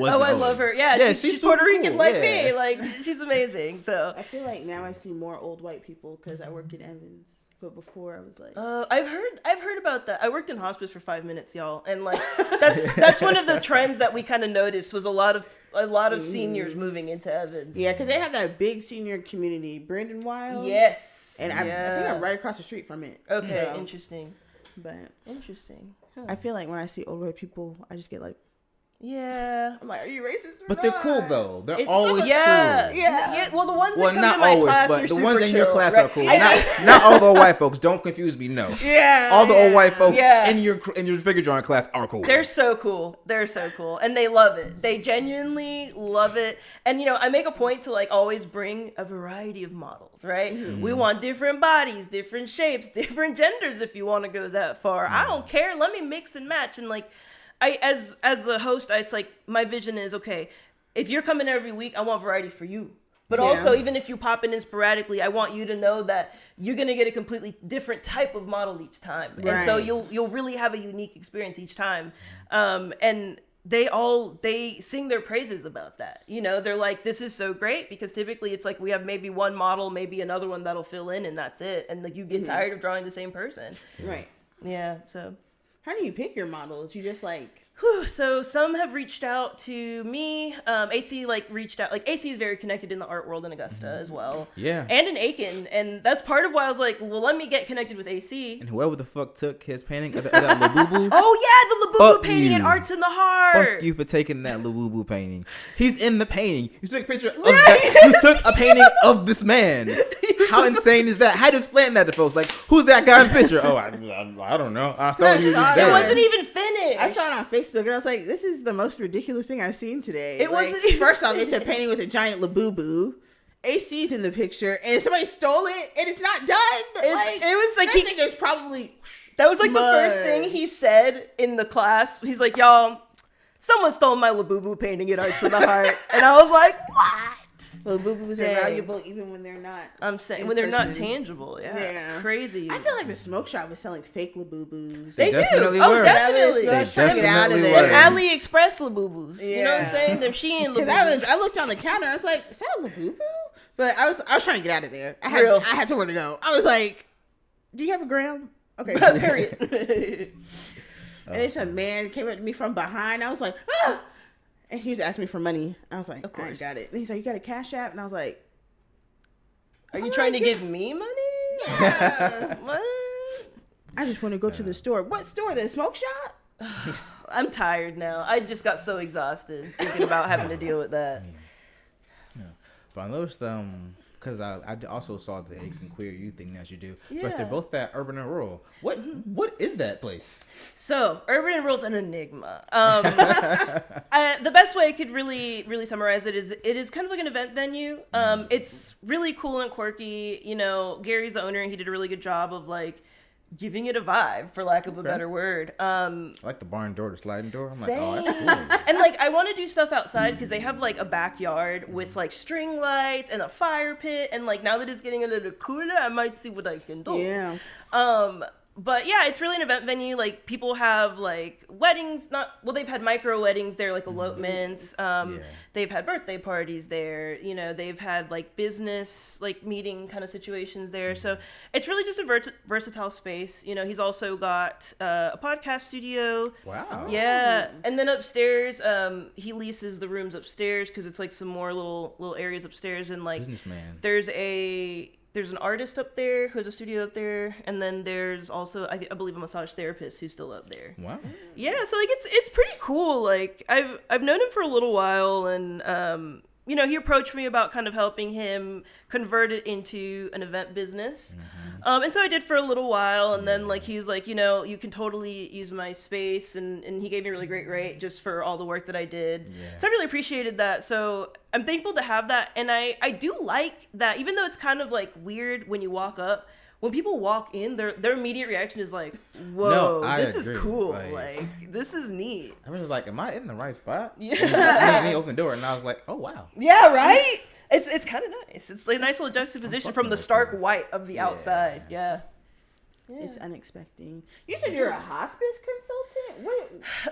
[SPEAKER 3] I love her. Yeah, she's so Puerto Rican like me. Like, she's amazing. So
[SPEAKER 1] I feel like now I see more old white people because I work in Evans. But before I was like,
[SPEAKER 3] I've heard about that. I worked in hospice for 5 minutes, y'all, and that's one of the trends that we kind of noticed was a lot of seniors moving into Evans.
[SPEAKER 1] Yeah, because they have that big senior community, Brandon Wild.
[SPEAKER 3] Yes,
[SPEAKER 1] and I think I'm right across the street from it.
[SPEAKER 3] Okay, so, interesting.
[SPEAKER 1] But
[SPEAKER 3] interesting.
[SPEAKER 1] Huh. I feel like when I see old white people, I just get like.
[SPEAKER 3] Yeah.
[SPEAKER 1] I'm like, are you racist?
[SPEAKER 2] But they're cool though. They're always cool.
[SPEAKER 3] Yeah. Well, the ones that come
[SPEAKER 2] not
[SPEAKER 3] to my
[SPEAKER 2] always,
[SPEAKER 3] class
[SPEAKER 2] but
[SPEAKER 3] are
[SPEAKER 2] the
[SPEAKER 3] super
[SPEAKER 2] ones in
[SPEAKER 3] chill,
[SPEAKER 2] your class
[SPEAKER 3] right?
[SPEAKER 2] are cool. Not all the old white folks. Don't confuse me. No.
[SPEAKER 1] Yeah.
[SPEAKER 2] All the old white folks in your figure drawing class are cool.
[SPEAKER 3] They're so cool. And they love it. They genuinely love it. And I make a point to always bring a variety of models, right? Mm-hmm. We want different bodies, different shapes, different genders. If you want to go that far, I don't care. Let me mix and match and as the host, it's like my vision is, okay, if you're coming every week, I want variety for you. But also, even if you pop in sporadically, I want you to know that you're going to get a completely different type of model each time. Right. And so you'll really have a unique experience each time. And they sing their praises about that. They're like, this is so great, because typically it's like we have maybe one model, maybe another one that'll fill in, and that's it. And you get tired of drawing the same person.
[SPEAKER 1] Right.
[SPEAKER 3] Yeah. So
[SPEAKER 1] how do you pick your models? You just
[SPEAKER 3] So some have reached out to me. AC reached out. AC is very connected in the art world in Augusta as well. Yeah. And in Aiken. And that's part of why I was like, well, let me get connected with AC.
[SPEAKER 2] And whoever the fuck took his painting of that Labubu.
[SPEAKER 3] Oh yeah, the Labubu painting at Arts in the Heart.
[SPEAKER 2] Fuck you for taking that Labubu painting. He's in the painting. You took a picture of that. You took a painting of this man. How insane is that? How do you explain that to folks? Like, who's that guy in the picture? Oh, I don't know. I thought he was just there.
[SPEAKER 3] It wasn't even finished.
[SPEAKER 1] I saw it on Facebook and I was like, this is the most ridiculous thing I've seen today.
[SPEAKER 3] It wasn't even
[SPEAKER 1] first off, it's a painting with a giant Labubu. AC's in the picture and somebody stole it and it's not done.
[SPEAKER 3] It was like
[SPEAKER 1] I think it's probably
[SPEAKER 3] that was like the first thing he said in the class. He's like, y'all, someone stole my Labubu painting at Arts in the Heart. And I was like, what?
[SPEAKER 1] Labubus are valuable even when they're not.
[SPEAKER 3] I'm saying when they're not tangible. Yeah. Crazy.
[SPEAKER 1] I feel like the smoke shop was selling fake Labubus.
[SPEAKER 3] They do.
[SPEAKER 2] Definitely
[SPEAKER 3] Oh,
[SPEAKER 2] were.
[SPEAKER 3] definitely.
[SPEAKER 1] I was trying to get out of there.
[SPEAKER 3] Them AliExpress Labubus. Yeah. You know what I'm saying? Them Shein Labubus.
[SPEAKER 1] I looked on the counter. I was like, is that a Labubu? But I was trying to get out of there. I had somewhere to go. I was like, do you have a gram? Okay. Period. And then some man came up to me from behind. I was like, ah! And he was asking me for money. I was like,
[SPEAKER 3] of course.
[SPEAKER 1] I got it. And he's like, you got a Cash App? And I was like,
[SPEAKER 3] are you trying to give me money?
[SPEAKER 1] Yeah.
[SPEAKER 3] What?
[SPEAKER 1] I just want to go to the store. What store? The smoke shop?
[SPEAKER 3] I'm tired now. I just got so exhausted thinking about having to deal with that.
[SPEAKER 2] Yeah. But I noticed, because I also saw the Aiken Queer Youth thing that you do.
[SPEAKER 3] Yeah.
[SPEAKER 2] But they're both that urban and rural. What is that place?
[SPEAKER 3] So, urban and rural is an enigma. The best way I could really summarize it is kind of like an event venue. It's really cool and quirky. You know, Gary's the owner, and he did a really good job of like giving it a vibe, for lack of a better word.
[SPEAKER 2] I like the barn door, the sliding door. I'm
[SPEAKER 3] Same.
[SPEAKER 2] like, oh, that's cool.
[SPEAKER 3] And like, I want to do stuff outside because they have like a backyard with like string lights and a fire pit. And like, now that it's getting a little cooler, I might see what I can do.
[SPEAKER 1] Yeah.
[SPEAKER 3] But yeah, it's really an event venue. Like, people have like weddings, they've had micro weddings there, like elopements. They've had birthday parties there. You know, they've had like business, like meeting kind of situations there. So it's really just a versatile space. You know, he's also got a podcast studio.
[SPEAKER 2] Wow.
[SPEAKER 3] Yeah. And then upstairs, he leases the rooms upstairs because it's like some more little areas upstairs. And like,
[SPEAKER 2] Businessman.
[SPEAKER 3] There's an artist up there who has a studio up there, and then there's also I believe a massage therapist who's still up there.
[SPEAKER 2] Wow.
[SPEAKER 3] Yeah, so like it's pretty cool. Like I've known him for a little while, and you know, he approached me about kind of helping him convert it into an event business. And so I did for a little while, and then like he was like, you know, you can totally use my space, and he gave me a really great rate just for all the work that I did.
[SPEAKER 2] Yeah.
[SPEAKER 3] So I really appreciated that. So I'm thankful to have that, and I do like that, even though it's kind of like weird when you walk up. When people walk in, their immediate reaction is like, "Whoa, this is cool! Like, this is neat."
[SPEAKER 2] I was like, "Am I in the right spot?"
[SPEAKER 3] Yeah.
[SPEAKER 2] And he opened the door, and I was like, "Oh wow."
[SPEAKER 3] Yeah, right. It's kind of nice. It's like a nice little juxtaposition from the stark white of the outside. Yeah.
[SPEAKER 1] It's unexpected. You said you're a hospice consultant?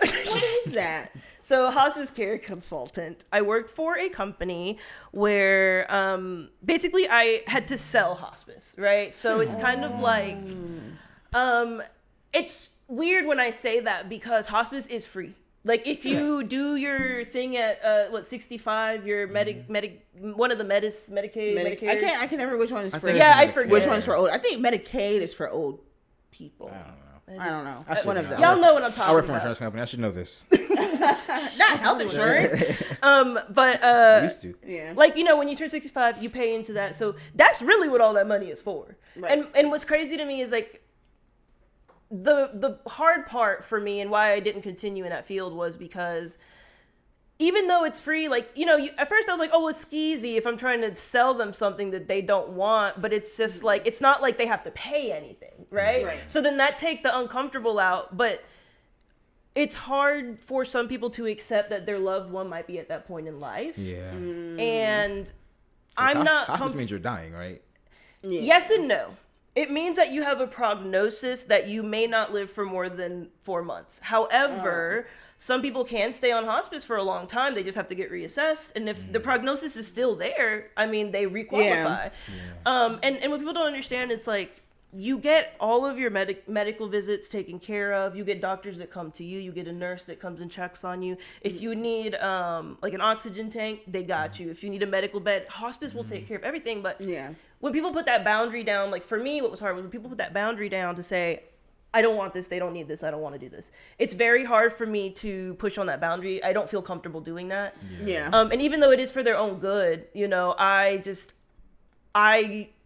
[SPEAKER 1] What is that?
[SPEAKER 3] So, a hospice care consultant. I worked for a company where basically I had to sell hospice, right? So it's kind of like, it's weird when I say that because hospice is free. Like, if you do your thing at 65, your one of the Medicaid.
[SPEAKER 1] I can't remember which one is for.
[SPEAKER 3] Yeah, I forget
[SPEAKER 1] which one's for old. I think Medicaid is for old people. I don't know. One of them.
[SPEAKER 3] Y'all know what I'm talking about.
[SPEAKER 2] I work for an insurance company. I should know this.
[SPEAKER 1] Not health insurance.
[SPEAKER 3] But
[SPEAKER 2] Used to.
[SPEAKER 1] Yeah.
[SPEAKER 3] like, you know, when you turn 65, you pay into that. So that's really what all that money is for.
[SPEAKER 1] Right.
[SPEAKER 3] And what's crazy to me is like the hard part for me and why I didn't continue in that field was because even though it's free, like, you know, at first I was like, oh, well, it's skeezy if I'm trying to sell them something that they don't want, but it's just like, it's not like they have to pay anything, right? So then that take the uncomfortable out, but it's hard for some people to accept that their loved one might be at that point in life.
[SPEAKER 2] Yeah.
[SPEAKER 3] And I'm not...
[SPEAKER 2] Hospice means you're dying, right?
[SPEAKER 1] Yeah.
[SPEAKER 3] Yes and no. It means that you have a prognosis that you may not live for more than 4 months. However... Some people can stay on hospice for a long time. They just have to get reassessed. And if the prognosis is still there, I mean, they requalify. Yeah. And what people don't understand, it's like, you get all of your medical visits taken care of. You get doctors that come to you. You get a nurse that comes and checks on you. If you need like an oxygen tank, they got you. If you need a medical bed, hospice will take care of everything. But when people put that boundary down, like for me, what was hard was when people put that boundary down to say, I don't want this, they don't need this, I don't want to do this. It's very hard for me to push on that boundary. I don't feel comfortable doing that.
[SPEAKER 1] Yeah.
[SPEAKER 3] And even though it is for their own good, you know, I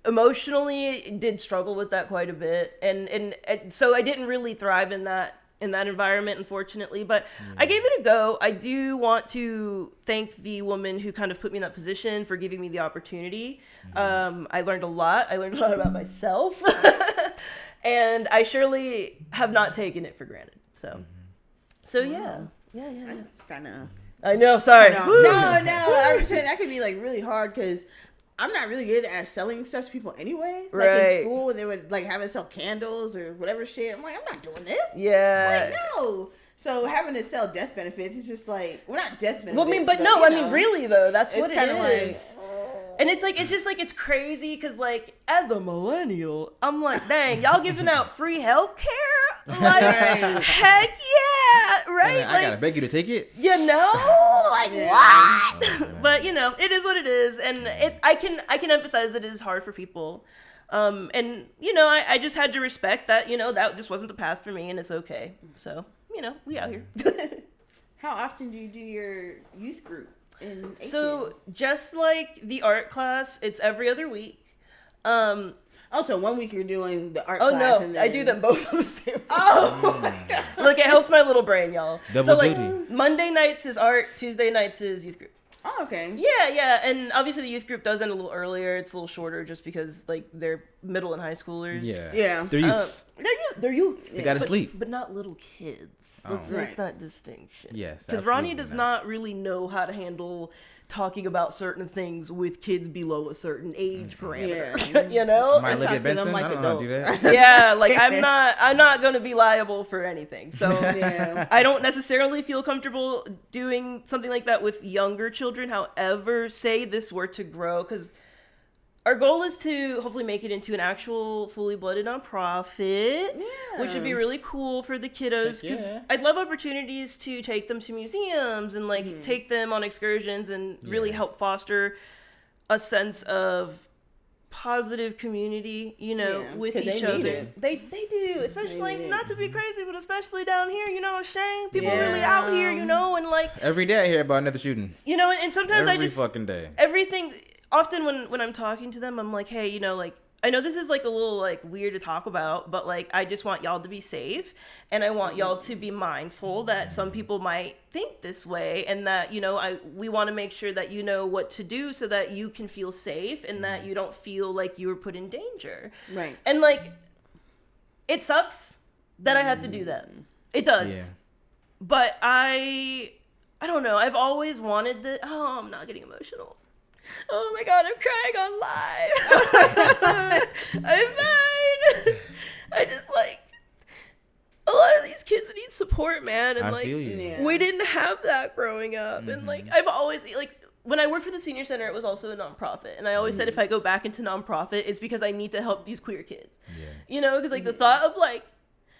[SPEAKER 3] emotionally did struggle with that quite a bit. And so I didn't really thrive in that environment, unfortunately, but I gave it a go. I do want to thank the woman who kind of put me in that position for giving me the opportunity. I learned a lot. I learned a lot about myself. And I surely have not taken it for granted. So yeah.
[SPEAKER 1] That's kind of...
[SPEAKER 3] I know, sorry.
[SPEAKER 1] No. I was saying that could be like really hard because I'm not really good at selling stuff to people anyway. Like in school when they would like have us sell candles or whatever shit. I'm like, I'm not doing this.
[SPEAKER 3] Yeah.
[SPEAKER 1] Like, no. So having to sell death benefits is just like, well, not death benefits.
[SPEAKER 3] Well, I mean, but no, I mean, really though, that's what it is.
[SPEAKER 1] Like,
[SPEAKER 3] and it's like, it's just like, it's crazy because like, as a millennial, I'm like, dang, y'all giving out free health care? Like, heck yeah, right?
[SPEAKER 2] I gotta beg you to take it.
[SPEAKER 3] You know,
[SPEAKER 1] like, what?
[SPEAKER 2] Oh,
[SPEAKER 3] But, you know, it is what it is. And I can empathize that it is hard for people. And, you know, I just had to respect that, you know, that just wasn't the path for me, and it's okay. So, you know, we out here.
[SPEAKER 1] How often do you do your youth group?
[SPEAKER 3] So just like the art class, it's every other week.
[SPEAKER 1] Also, 1 week you're doing the art
[SPEAKER 3] Oh
[SPEAKER 1] class.
[SPEAKER 3] no,
[SPEAKER 1] And then...
[SPEAKER 3] I do them both on the same week.
[SPEAKER 1] Oh my God.
[SPEAKER 3] Look, it helps my little brain, y'all.
[SPEAKER 2] Double
[SPEAKER 3] like
[SPEAKER 2] duty.
[SPEAKER 3] Monday nights is art, Tuesday nights is youth group.
[SPEAKER 1] Oh, okay.
[SPEAKER 3] Yeah, and obviously the youth group does end a little earlier. It's a little shorter just because like they're middle and high schoolers.
[SPEAKER 1] Yeah.
[SPEAKER 2] They're youths.
[SPEAKER 3] They're youths.
[SPEAKER 2] They gotta sleep.
[SPEAKER 3] But not little kids.
[SPEAKER 2] Oh.
[SPEAKER 3] Let's make that distinction.
[SPEAKER 2] Yes,
[SPEAKER 3] Because Ronnie
[SPEAKER 2] absolutely
[SPEAKER 3] does
[SPEAKER 2] not.
[SPEAKER 3] not really know how to handle talking about certain things with kids below a certain age parameter.
[SPEAKER 1] Yeah.
[SPEAKER 3] You know?
[SPEAKER 2] Might look
[SPEAKER 1] talk
[SPEAKER 2] at
[SPEAKER 1] to them
[SPEAKER 2] Benson.
[SPEAKER 1] like
[SPEAKER 2] I don't know how to do
[SPEAKER 1] adults.
[SPEAKER 2] that.
[SPEAKER 3] Yeah, like I'm not gonna be liable for anything. So
[SPEAKER 1] Yeah.
[SPEAKER 3] I don't necessarily feel comfortable doing something like that with younger children. However, say this were to grow, because our goal is to hopefully make it into an actual fully blooded nonprofit, which would be really cool for the kiddos. Because
[SPEAKER 2] Yeah.
[SPEAKER 3] I'd love opportunities to take them to museums and like take them on excursions and really
[SPEAKER 2] Yeah.
[SPEAKER 3] help foster a sense of positive community, you know,
[SPEAKER 1] Yeah,
[SPEAKER 3] with
[SPEAKER 1] 'cause they
[SPEAKER 3] each
[SPEAKER 1] need
[SPEAKER 3] other.
[SPEAKER 1] it.
[SPEAKER 3] They do, especially
[SPEAKER 1] They
[SPEAKER 3] like
[SPEAKER 1] need it.
[SPEAKER 3] not to be crazy, but especially down here, you know, Shane. People
[SPEAKER 1] Yeah.
[SPEAKER 3] really out here, you know, and like
[SPEAKER 2] Every day I hear about another shooting.
[SPEAKER 3] you know, and sometimes
[SPEAKER 2] Every
[SPEAKER 3] I just
[SPEAKER 2] fucking day.
[SPEAKER 3] everything. Often when I'm talking to them, I'm like, hey, you know, like I know this is like a little like weird to talk about, but like I just want y'all to be safe, and I want y'all to be mindful that some people might think this way, and that, you know, we want to make sure that you know what to do so that you can feel safe and that you don't feel like you were put in danger.
[SPEAKER 1] Right.
[SPEAKER 3] And like it sucks that I have to do that. It does.
[SPEAKER 2] Yeah.
[SPEAKER 3] But I don't know. I've always wanted that. Oh, I'm not getting emotional. Oh my God, I'm crying on live. I'm fine. I just like a lot of these kids need support, man. And
[SPEAKER 2] I
[SPEAKER 3] like
[SPEAKER 2] feel you.
[SPEAKER 1] Yeah.
[SPEAKER 3] we didn't have that growing up. And like I've always like when I worked for the senior center, it was also a nonprofit. And I always said if I go back into nonprofit, it's because I need to help these queer kids.
[SPEAKER 2] Yeah.
[SPEAKER 3] You know, because like the thought of like,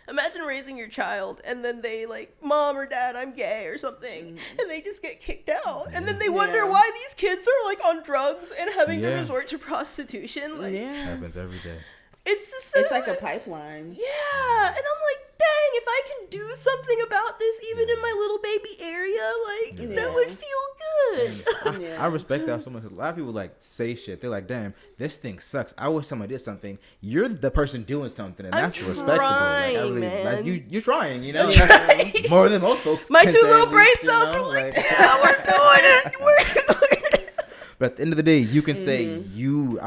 [SPEAKER 3] imagine raising your child and then they like, mom or dad, I'm gay or something, and they just get kicked out. And then they wonder
[SPEAKER 1] Yeah.
[SPEAKER 3] why these kids are like on drugs and having to
[SPEAKER 2] Yeah.
[SPEAKER 3] resort to prostitution. Like,
[SPEAKER 1] Yeah.
[SPEAKER 2] Happens every day.
[SPEAKER 3] it's just so,
[SPEAKER 1] It's like a pipeline.
[SPEAKER 3] yeah. And I'm like, dang, if I can do something about this, even in my little baby area, like that would feel good.
[SPEAKER 1] Yeah.
[SPEAKER 2] I respect that so much. 'Cause a lot of people like say shit. They're like, "Damn, this thing sucks. I wish someone did something." You're the person doing something, and
[SPEAKER 3] I'm
[SPEAKER 2] that's respectable.
[SPEAKER 3] trying,
[SPEAKER 2] like, I really,
[SPEAKER 3] man.
[SPEAKER 2] you're trying. You know, that's more than most folks.
[SPEAKER 3] My
[SPEAKER 2] can
[SPEAKER 3] two
[SPEAKER 2] say,
[SPEAKER 3] little
[SPEAKER 2] at
[SPEAKER 3] brain
[SPEAKER 2] least, you
[SPEAKER 3] cells
[SPEAKER 2] know,
[SPEAKER 3] are like,
[SPEAKER 2] like-
[SPEAKER 3] yeah, we're doing it. We're doing it.
[SPEAKER 2] But at the end of the day, you can say you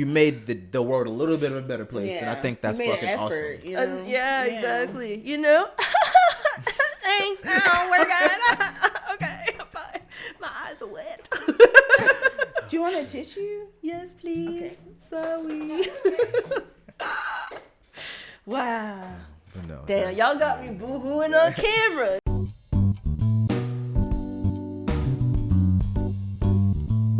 [SPEAKER 2] made the world a little bit of a better place, and I think that's
[SPEAKER 1] You made
[SPEAKER 2] fucking
[SPEAKER 1] an
[SPEAKER 2] awesome.
[SPEAKER 1] effort, you know?
[SPEAKER 3] Yeah, exactly. You know? Thanks. Oh, we're good. Okay, bye. My eyes are wet.
[SPEAKER 1] Do you want a tissue?
[SPEAKER 3] Yes, please.
[SPEAKER 1] Okay.
[SPEAKER 3] Sorry. Wow.
[SPEAKER 2] But no,
[SPEAKER 3] Damn, y'all got me boo-hooing on camera.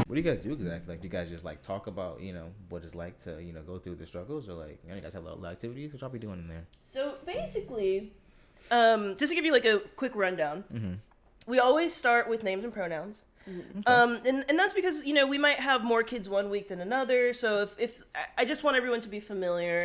[SPEAKER 2] What do you guys do exactly? Like, do you guys just like talk about, you know, what it's like to, you know, go through the struggles, or like, you guys have a lot of activities? What y'all be doing in there?
[SPEAKER 3] So basically, just to give you like a quick rundown, we always start with names and pronouns. And that's because, you know, we might have more kids one week than another. So if I just want everyone to be familiar,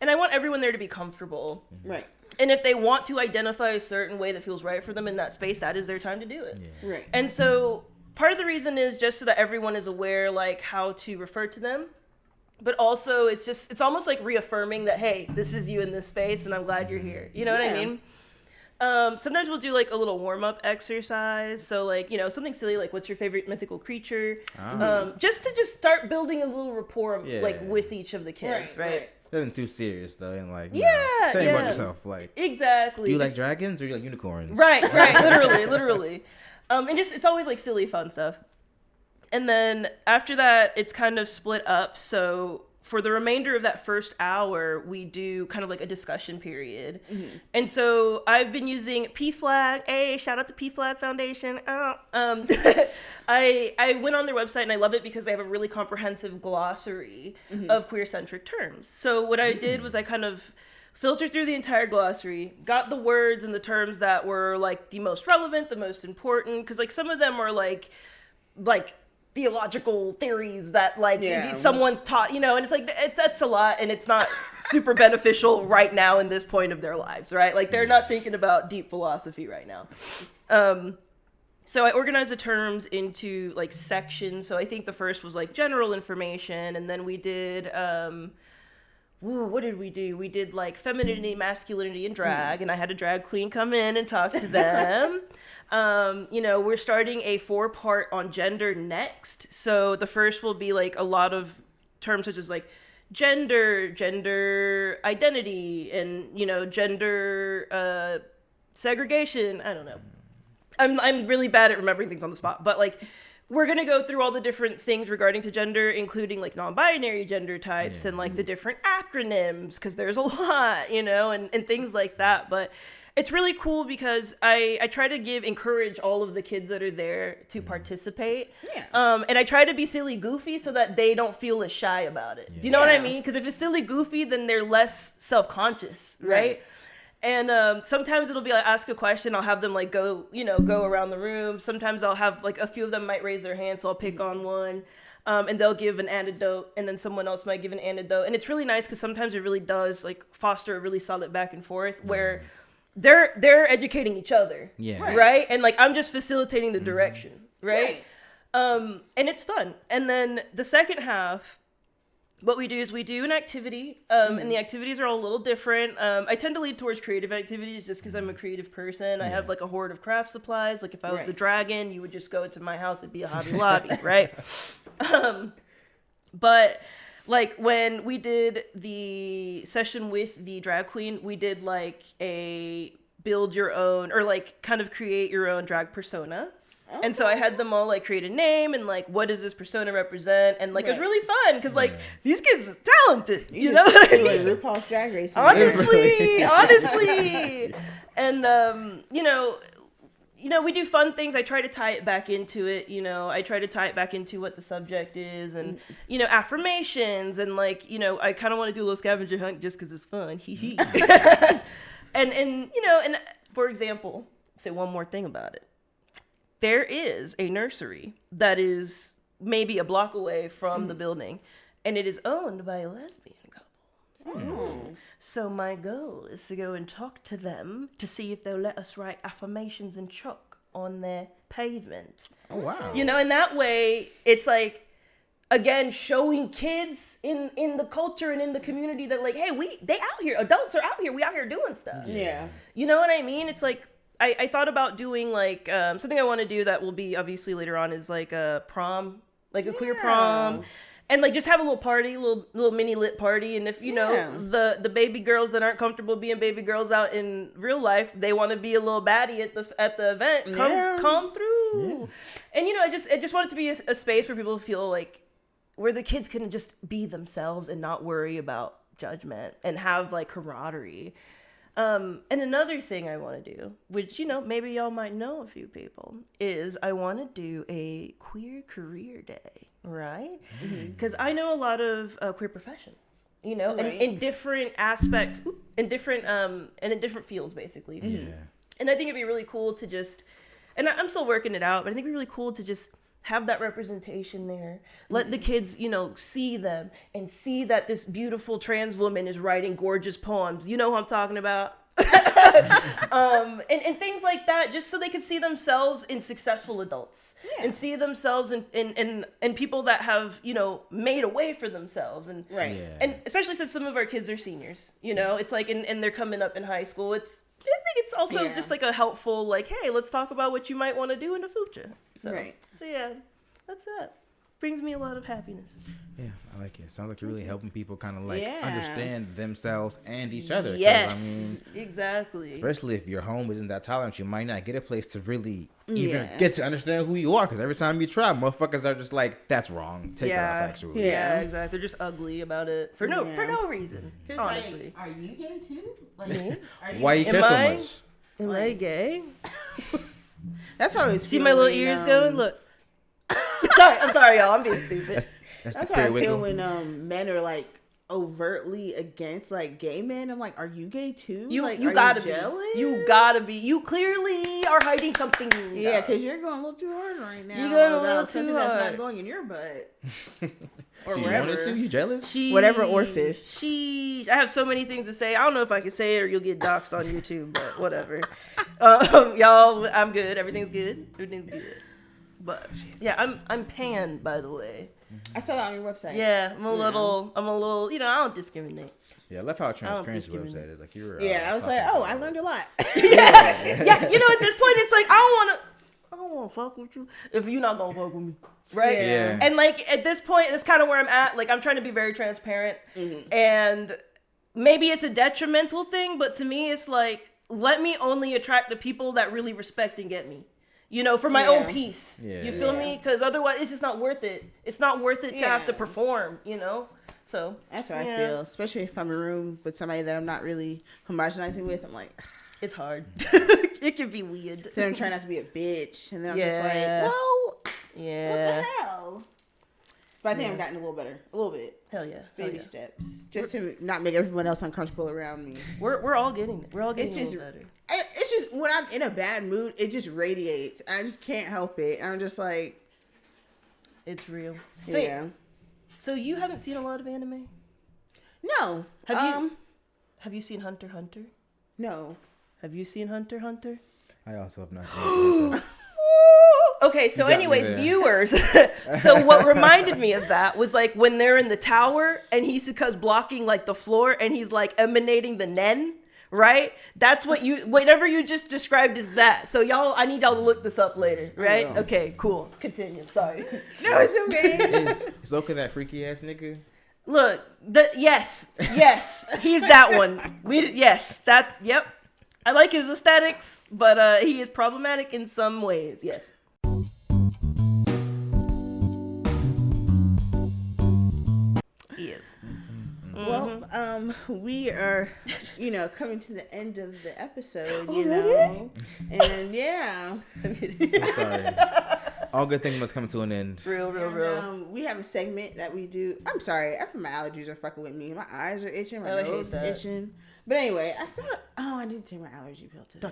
[SPEAKER 3] and I want everyone there to be comfortable.
[SPEAKER 1] Right.
[SPEAKER 3] And if they want to identify a certain way that feels right for them in that space, that is their time to do it.
[SPEAKER 2] Yeah.
[SPEAKER 1] Right.
[SPEAKER 3] And so part of the reason is just so that everyone is aware, like, how to refer to them. But also it's almost like reaffirming that, hey, this is you in this space and I'm glad you're here. You know what I mean? Sometimes we'll do like a little warm-up exercise. So like, you know, something silly like, what's your favorite mythical creature? Just to start building a little rapport like with each of the kids, right?
[SPEAKER 2] Nothing too serious though, and like, you
[SPEAKER 3] Yeah,
[SPEAKER 2] know, tell me about
[SPEAKER 3] yeah.
[SPEAKER 2] yourself. Like,
[SPEAKER 3] Exactly.
[SPEAKER 2] do you like
[SPEAKER 3] Just-
[SPEAKER 2] dragons or you like unicorns?
[SPEAKER 3] Right, literally. And just, it's always like silly fun stuff. And then after that, it's kind of split up. So for the remainder of that first hour, we do kind of like a discussion period. And so I've been using PFLAG. Hey, shout out to PFLAG Foundation. I went on their website and I love it because they have a really comprehensive glossary of queer-centric terms. So what I did was I kind of filtered through the entire glossary, got the words and the terms that were like the most relevant, the most important, because like some of them are like theological theories that like someone taught, you know, and it's like that's a lot, and it's not super beneficial right now in this point of their lives, right? Like they're not thinking about deep philosophy right now. So I organized the terms into like sections. So I think the first was like general information, and then we did what did we do? We did like femininity, masculinity, and drag, and I had a drag queen come in and talk to them. You know, we're starting a 4-part on gender next. So the first will be like a lot of terms such as like gender identity, and, you know, gender segregation. I don't know. I'm really bad at remembering things on the spot, but like we're going to go through all the different things regarding to gender, including like non-binary gender types and like the different acronyms, because there's a lot, you know, and things like that. But it's really cool because I try to encourage all of the kids that are there to participate. Yeah. And I try to be silly goofy so that they don't feel as shy about it. Yeah. Do you know what I mean? Because if it's silly goofy, then they're less self-conscious, right? And sometimes it'll be like, ask a question, I'll have them like go around the room. Sometimes I'll have like a few of them might raise their hand, so I'll pick on one. And they'll give an anecdote, and then someone else might give an anecdote. And it's really nice because sometimes it really does like foster a really solid back and forth where they're educating each other. Yeah. Right? And like I'm just facilitating the direction. Right? And it's fun. And then the second half, what we do is we do an activity, and the activities are all a little different. I tend to lean towards creative activities just because I'm a creative person. I have like a hoard of craft supplies. Like if I was a dragon, you would just go into my house. It'd be a Hobby Lobby, right? But like when we did the session with the drag queen, we did like a build your own or like kind of create your own drag persona. Okay. And so I had them all like create a name and like what does this persona represent, and like it was really fun because like these kids are talented, you know what I mean?
[SPEAKER 1] Like RuPaul's Drag Race,
[SPEAKER 3] honestly. And you know, we do fun things. I try to tie it back into it. You know, I try to tie it back into what the subject is, and you know, affirmations, and like, you know, I kind of want to do a little scavenger hunt just because it's fun. and you know, and for example, say one more thing about it. There is a nursery that is maybe a block away from the building, and it is owned by a lesbian couple. So my goal is to go and talk to them to see if they'll let us write affirmations in chalk on their pavement. Oh, wow. You know, and that way it's like, again, showing kids in the culture and in the community that like, hey, they out here, adults are out here, we out here doing stuff. Yeah. You know what I mean? It's like, I thought about doing like something I want to do that will be obviously later on is like a prom, like a queer prom, and like just have a little party, little mini lit party. And if you know the baby girls that aren't comfortable being baby girls out in real life, they want to be a little baddie at the event. Come through. Yeah. And you know, I just want it to be a space where people feel like where the kids can just be themselves and not worry about judgment and have like camaraderie. And another thing I want to do, which, you know, maybe y'all might know a few people, is I want to do a queer career day, right? Because I know a lot of queer professionals, you know, in different aspects, in different fields, basically. Yeah. And I think it'd be really cool to just, and I'm still working it out, but I think it'd be really cool to just have that representation there. Let the kids, you know, see them and see that this beautiful trans woman is writing gorgeous poems. You know who I'm talking about? And things like that, just so they can see themselves in successful adults and see themselves in people that have, you know, made a way for themselves. And and especially since some of our kids are seniors, you know, it's like, and they're coming up in high school. I think it's also just like a helpful, like, hey, let's talk about what you might want to do in the future. So yeah, that's it. Brings me a lot of happiness. Yeah,
[SPEAKER 2] I like it. Sounds like you're really helping people kind of like understand themselves and each other.
[SPEAKER 3] Yes, I mean, exactly.
[SPEAKER 2] Especially if your home isn't that tolerant, you might not get a place to really even get to understand who you are. Because every time you try, motherfuckers are just like, that's wrong. Take that off, actually.
[SPEAKER 3] Yeah, exactly. They're just ugly about it for no reason. Honestly,
[SPEAKER 1] like, are you gay too? Like,
[SPEAKER 2] why you care so much?
[SPEAKER 3] Am I gay?
[SPEAKER 1] That's always
[SPEAKER 3] see my little ears going. Look. I'm sorry, y'all. I'm being stupid.
[SPEAKER 1] That's how I feel when men are like overtly against like gay men. I'm like, are you gay too?
[SPEAKER 3] You
[SPEAKER 1] like,
[SPEAKER 3] gotta
[SPEAKER 1] be jealous?
[SPEAKER 3] You gotta be. You clearly are hiding something.
[SPEAKER 1] Yeah, because you're going a little too hard right now.
[SPEAKER 3] You're going a little
[SPEAKER 1] something
[SPEAKER 3] too
[SPEAKER 1] that's
[SPEAKER 3] hard.
[SPEAKER 1] not going in your butt.
[SPEAKER 2] Or whatever. You jealous?
[SPEAKER 1] Whatever orifice.
[SPEAKER 3] I have so many things to say. I don't know if I can say it or you'll get doxxed on YouTube, but whatever. Y'all, I'm good. Everything's good. Everything's good. But yeah, I'm pan, by the way.
[SPEAKER 1] I saw that on your website.
[SPEAKER 3] Yeah, I'm a little, I don't discriminate.
[SPEAKER 2] Yeah, I love how transparent your website is. Like you're.
[SPEAKER 1] I was like, I learned a lot.
[SPEAKER 3] yeah, at this point, it's like I don't want to fuck with you if you're not gonna fuck with me, right?
[SPEAKER 2] Yeah.
[SPEAKER 3] And like at this point, that's kind of where I'm at. Like I'm trying to be very transparent, and maybe it's a detrimental thing, but to me, it's like let me only attract the people that really respect and get me. For my own peace. Yeah. You feel me? Because otherwise, it's just not worth it. It's not worth it to have to perform, So
[SPEAKER 1] that's how I feel. Especially if I'm in a room with somebody that I'm not really homogenizing with. I'm like,
[SPEAKER 3] it's hard. It can be weird.
[SPEAKER 1] Then I'm trying not to be a bitch. And then I'm just like, well, what the hell? But I think I've gotten a little better. A little bit.
[SPEAKER 3] Hell yeah.
[SPEAKER 1] Baby steps. Just to not make everyone else uncomfortable around me.
[SPEAKER 3] We're all getting it. We're all getting a little better.
[SPEAKER 1] It's just when I'm in a bad mood, it just radiates. I just can't help it. I'm just like,
[SPEAKER 3] it's real.
[SPEAKER 1] Yeah.
[SPEAKER 3] So you haven't seen a lot of anime?
[SPEAKER 1] No.
[SPEAKER 3] Have you seen Hunter x Hunter?
[SPEAKER 1] No.
[SPEAKER 3] Have you seen Hunter x Hunter?
[SPEAKER 2] I also have not seen it.
[SPEAKER 3] Okay, so anyways, viewers. So what reminded me of that was like when they're in the tower and Hisoka's blocking like the floor and he's like emanating the nen. Right? That's whatever you just described is that. So y'all, I need y'all to look this up later, right? Okay, cool. Continue. Sorry.
[SPEAKER 1] No, it's okay.
[SPEAKER 2] Is Oka that freaky ass nigga?
[SPEAKER 3] Look, yes, he's that one. Yep. I like his aesthetics, but he is problematic in some ways. Yes. He is.
[SPEAKER 1] Well, we are, coming to the end of the episode, and
[SPEAKER 2] So sorry. All good things must come to an end.
[SPEAKER 3] Real.
[SPEAKER 1] We have a segment that we do. I'm sorry, after my allergies are fucking with me. My eyes are itching, my nose is itching. But anyway, I didn't take my allergy pill today.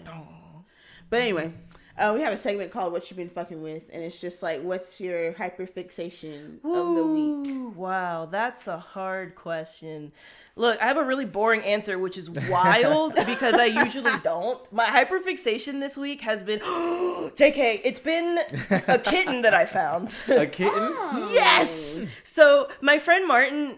[SPEAKER 1] But anyway, we have a segment called What You've Been Fucking With, and it's just like, what's your hyperfixation of the week?
[SPEAKER 3] Wow, that's a hard question. Look, I have a really boring answer, which is wild because I usually don't. My hyperfixation this week has been, JK, it's been a kitten that I found.
[SPEAKER 2] A kitten?
[SPEAKER 3] Yes! So my friend Martin,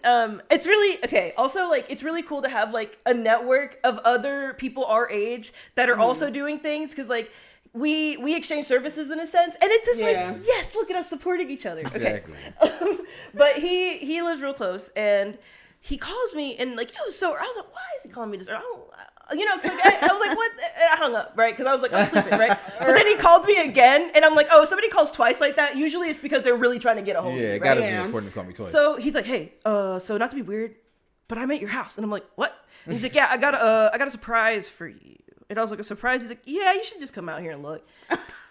[SPEAKER 3] it's really, okay, also like, it's really cool to have like a network of other people our age that are also doing things because like, we exchange services in a sense, and it's just like, yes, look at us supporting each other.
[SPEAKER 2] Exactly.
[SPEAKER 3] Okay. But he lives real close, and he calls me, and like, I was like, why is he calling me this? I was like, what? And I hung up, right? Because I was like, I'm sleeping, right? But then he called me again, and I'm like, oh, somebody calls twice like that. Usually it's because they're really trying to get a hold of me,
[SPEAKER 2] Yeah, it
[SPEAKER 3] right?
[SPEAKER 2] gotta be important to call me twice.
[SPEAKER 3] So he's like, hey, so not to be weird, but I'm at your house, and I'm like, what? And he's like, yeah, I got a surprise for you. And I was like, a surprise? He's like, yeah, you should just come out here and look.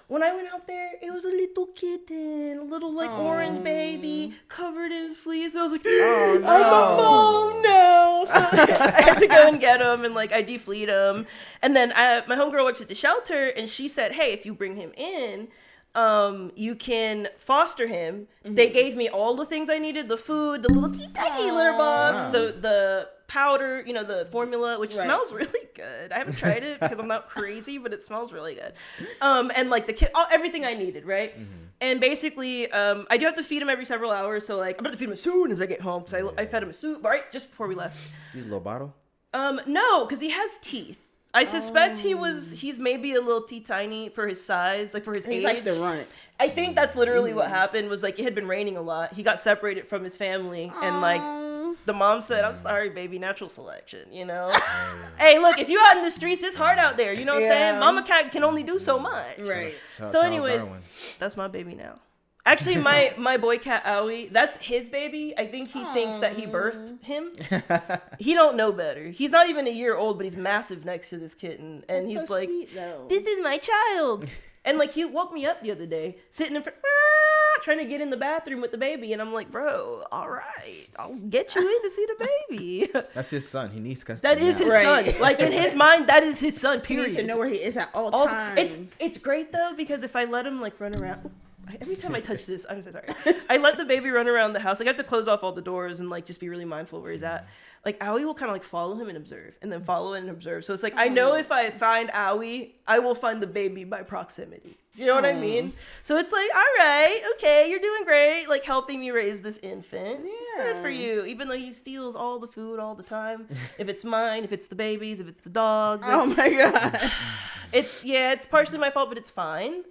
[SPEAKER 3] When I went out there, it was a little kitten, a little like orange baby, covered in fleas. And I was like, I'm a mom now. So I had to go and get him, and like I defleed him. And then my homegirl works at the shelter, and she said, hey, if you bring him in, you can foster him. They gave me all the things I needed, the food, the little tiny litter box, the powder, the formula, which smells really good. I haven't tried it because I'm not crazy, but it smells really good. And like the kit, everything I needed, right? And basically, I do have to feed him every several hours. So like, I'm going to feed him as soon as I get home because I fed him as soon, right? Just before we left.
[SPEAKER 2] Use a little bottle?
[SPEAKER 3] No, because he has teeth. I suspect he's maybe a little tiny for his size, like for his age.
[SPEAKER 1] He's like the runt.
[SPEAKER 3] I think that's literally what happened was like it had been raining a lot. He got separated from his family and like the mom said, I'm sorry, baby, natural selection, Hey, look, if you out in the streets, it's hard out there. You know what I'm saying? Mama cat can only do so much.
[SPEAKER 1] Right.
[SPEAKER 3] So anyways, that's my baby now. Actually, my boy cat, Owie, that's his baby. I think he thinks that he birthed him. He don't know better. He's not even a year old, but he's massive next to this kitten. And
[SPEAKER 1] that's
[SPEAKER 3] he's
[SPEAKER 1] so
[SPEAKER 3] like,
[SPEAKER 1] sweet, though.
[SPEAKER 3] this is my child. And like, he woke me up the other day, sitting in front, trying to get in the bathroom with the baby. And I'm like, bro, all right, I'll get you in to see the baby.
[SPEAKER 2] That's his son. He needs custody.
[SPEAKER 3] That is
[SPEAKER 2] now.
[SPEAKER 3] his son. Like, in his mind, that is his son,
[SPEAKER 1] He
[SPEAKER 3] period.
[SPEAKER 1] needs to know where he is at all times.
[SPEAKER 3] It's great, though, because if I let him, like, run around... Every time I touch this, I'm so sorry. I let the baby run around the house. Like, I have to close off all the doors and, like, just be really mindful where he's at. Like, Owie will kind of, like, follow him and observe, and then follow and observe. So it's like, I know if I find Owie, I will find the baby by proximity. You know what I mean? So it's like, all right, okay, you're doing great, like, helping me raise this infant.
[SPEAKER 1] Yeah.
[SPEAKER 3] Good for you. Even though he steals all the food all the time. If it's mine, if it's the baby's, if it's the dog's. Like,
[SPEAKER 1] Oh, my God.
[SPEAKER 3] It's partially my fault, but it's fine.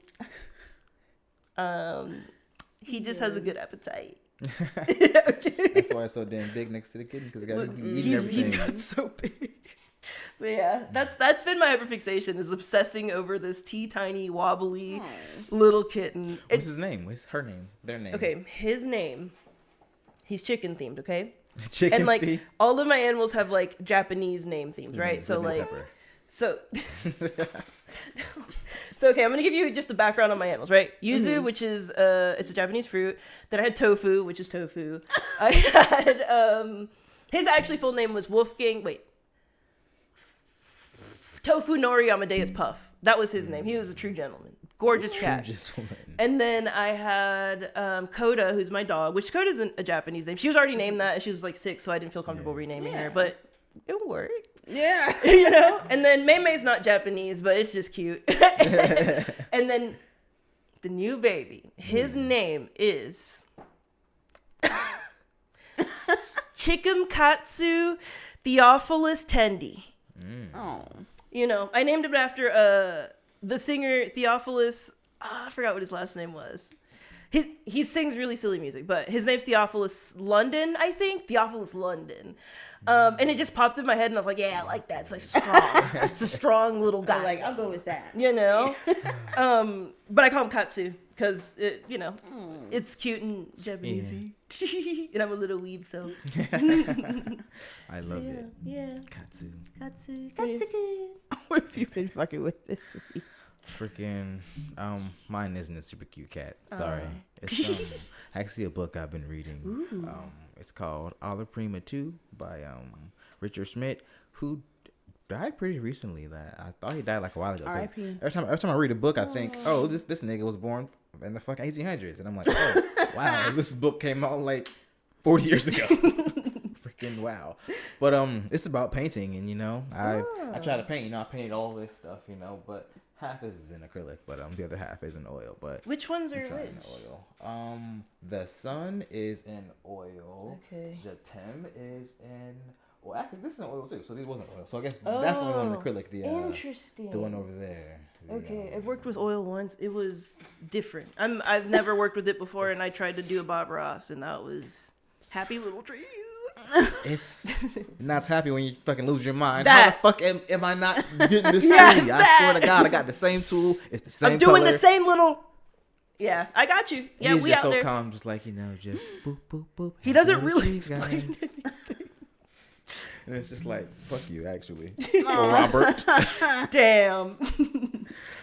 [SPEAKER 3] He just has a good appetite.
[SPEAKER 2] That's why it's so damn big next to the kid, because
[SPEAKER 3] He's got so big. But yeah, that's been my hyperfixation, is obsessing over this tiny wobbly little kitten.
[SPEAKER 2] What's his name? What's her name? Their name.
[SPEAKER 3] Okay, his name. He's chicken themed. Okay.
[SPEAKER 2] Chicken
[SPEAKER 3] and like
[SPEAKER 2] thief?
[SPEAKER 3] all of my animals have like Japanese name themes, right? So like,
[SPEAKER 2] pepper.
[SPEAKER 3] so. So okay, I'm gonna give you just the background on my animals, right? Yuzu, which is it's a Japanese fruit. Then I had Tofu, which is tofu. I had his actually full name was Wolfgang. Wait, Tofu Nori Amadeus Puff. That was his name. He was a true gentleman, gorgeous cat. And then I had Coda, who's my dog, which Coda isn't a Japanese name. She was already named that, and she was like 6, so I didn't feel comfortable renaming her, but it worked.
[SPEAKER 1] Yeah.
[SPEAKER 3] You know? And then Mei-Mei's not Japanese, but it's just cute. And then the new baby, his name is Chikumkatsu Theophilus Tendi.
[SPEAKER 1] Oh.
[SPEAKER 3] You know, I named him after the singer Theophilus. I forgot what his last name was. He sings really silly music, but his name's Theophilus London, I think. Theophilus London. And it just popped in my head, and I was like, yeah, I like that. It's like strong. It's a strong little guy.
[SPEAKER 1] Like, I'll go with that.
[SPEAKER 3] You know? But I call him Katsu because, it's cute and Japanesey. And I'm a little weeb, so.
[SPEAKER 2] I love it.
[SPEAKER 3] Yeah.
[SPEAKER 2] Katsu.
[SPEAKER 3] Katsu.
[SPEAKER 1] What have you been fucking with this week?
[SPEAKER 2] Freaking, mine isn't a super cute cat. Sorry. It's actually a book I've been reading. It's called Alla Prima 2 by Richard Schmidt, who died pretty recently. That I thought he died like a while ago.
[SPEAKER 1] R.I.P.
[SPEAKER 2] Every time I read a book, I think, oh, this nigga was born in the fucking 1800s, and I'm like, oh, wow, this book came out like 40 years ago. Freaking wow. But it's about painting, and I try to paint. I painted all this stuff, but half is in acrylic, but the other half is in oil. But
[SPEAKER 3] Which ones are which?
[SPEAKER 2] Oil. The sun is in oil.
[SPEAKER 3] Okay.
[SPEAKER 2] Jatem is in. Well, actually, this is in oil too. So these wasn't oil. So I guess that's the only one in acrylic.
[SPEAKER 3] Interesting.
[SPEAKER 2] The one over there.
[SPEAKER 3] Okay, I've worked with oil once. It was different. I've never worked with it before, and I tried to do a Bob Ross, and that was happy little trees.
[SPEAKER 2] It's not happy when you fucking lose your mind.
[SPEAKER 3] That.
[SPEAKER 2] How the fuck am I not getting this tree? I swear to God, I got the same tool. It's the same
[SPEAKER 3] I'm doing
[SPEAKER 2] color.
[SPEAKER 3] the same little. Yeah, I got you. Yeah,
[SPEAKER 2] He's
[SPEAKER 3] we
[SPEAKER 2] just
[SPEAKER 3] out
[SPEAKER 2] so
[SPEAKER 3] there.
[SPEAKER 2] calm, just like just boop boop boop.
[SPEAKER 3] He doesn't
[SPEAKER 2] Happy
[SPEAKER 3] really
[SPEAKER 2] trees,
[SPEAKER 3] explain
[SPEAKER 2] guys. And it's just like, fuck you, actually. Or Robert.
[SPEAKER 3] Damn.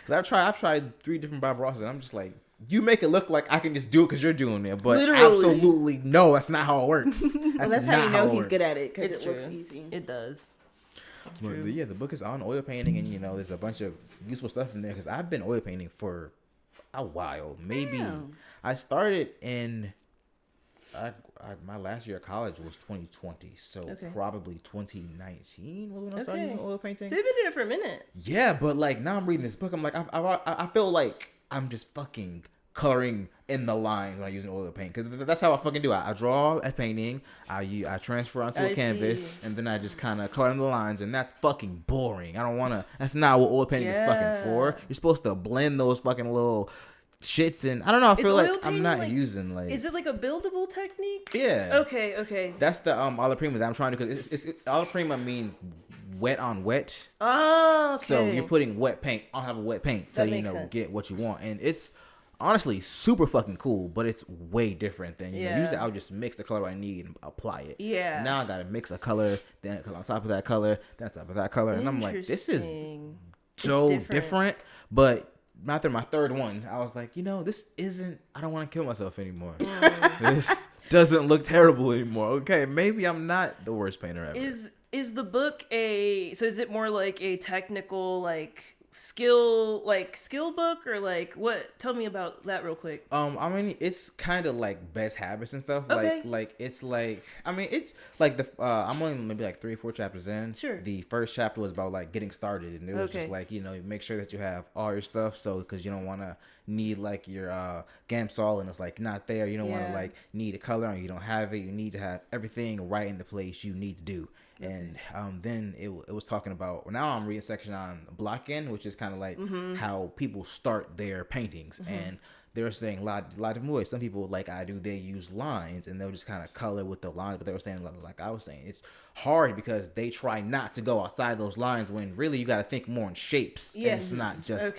[SPEAKER 2] I've tried 3 different Bob Rosses, and I'm just like, you make it look like I can just do it because you're doing it, but
[SPEAKER 3] Literally.
[SPEAKER 2] absolutely no, that's not how it works.
[SPEAKER 1] That's how you know he's good at it, because
[SPEAKER 3] It's
[SPEAKER 1] it looks
[SPEAKER 3] true.
[SPEAKER 1] easy.
[SPEAKER 3] It does.
[SPEAKER 2] But yeah, the book is on oil painting, and there's a bunch of useful stuff in there because I've been oil painting for a while. Maybe I started in my last year of college was 2020, so probably 2019 was when I started using oil painting.
[SPEAKER 3] So you've been doing it for a minute.
[SPEAKER 2] Yeah, but like now I'm reading this book, I'm like I feel like I'm just fucking coloring in the lines when I'm using oil paint, because that's how I fucking do it. I draw a painting, I transfer onto a canvas, and then I just kind of color in the lines, and that's fucking boring. I don't want to. That's not what oil painting is fucking for. You're supposed to blend those fucking little shits, and I don't know. I feel like I'm not using like.
[SPEAKER 3] Is it like a buildable technique?
[SPEAKER 2] Yeah.
[SPEAKER 3] Okay.
[SPEAKER 2] That's the alla prima that I'm trying to, because it's alla prima means wet on wet.
[SPEAKER 3] Oh, okay.
[SPEAKER 2] So you're putting wet paint on top of wet paint, so get what you want, and it's honestly super fucking cool, but it's way different than usually I'll just mix the color I need and apply it.
[SPEAKER 3] Yeah.
[SPEAKER 2] Now I gotta mix a color, then on top of that color, then on top of that color, and I'm like, this is so different, but after my third one, I was like, this isn't. I don't want to kill myself anymore. This doesn't look terrible anymore. Okay, maybe I'm not the worst painter ever.
[SPEAKER 3] Is the book so is it more like a technical skill book, or what? Tell me about that real quick.
[SPEAKER 2] I mean, it's kind of like best habits and stuff.
[SPEAKER 3] Okay.
[SPEAKER 2] It's like I'm only maybe like 3 or 4 chapters in.
[SPEAKER 3] Sure.
[SPEAKER 2] The first chapter was about like getting started, and it was just like, make sure that you have all your stuff, so because you don't want to need like your Gamsol and it's like not there. You don't want to like need a color and you don't have it. You need to have everything right in the place you need to do. And then it was talking about, now I'm reading a section on blocking, which is kind of like how people start their paintings. And they're saying a lot of different ways. Some people, like I do, they use lines and they'll just kind of color with the lines. But they were saying, like I was saying, it's hard because they try not to go outside those lines when really you got to think more in shapes.
[SPEAKER 3] Yes.
[SPEAKER 2] And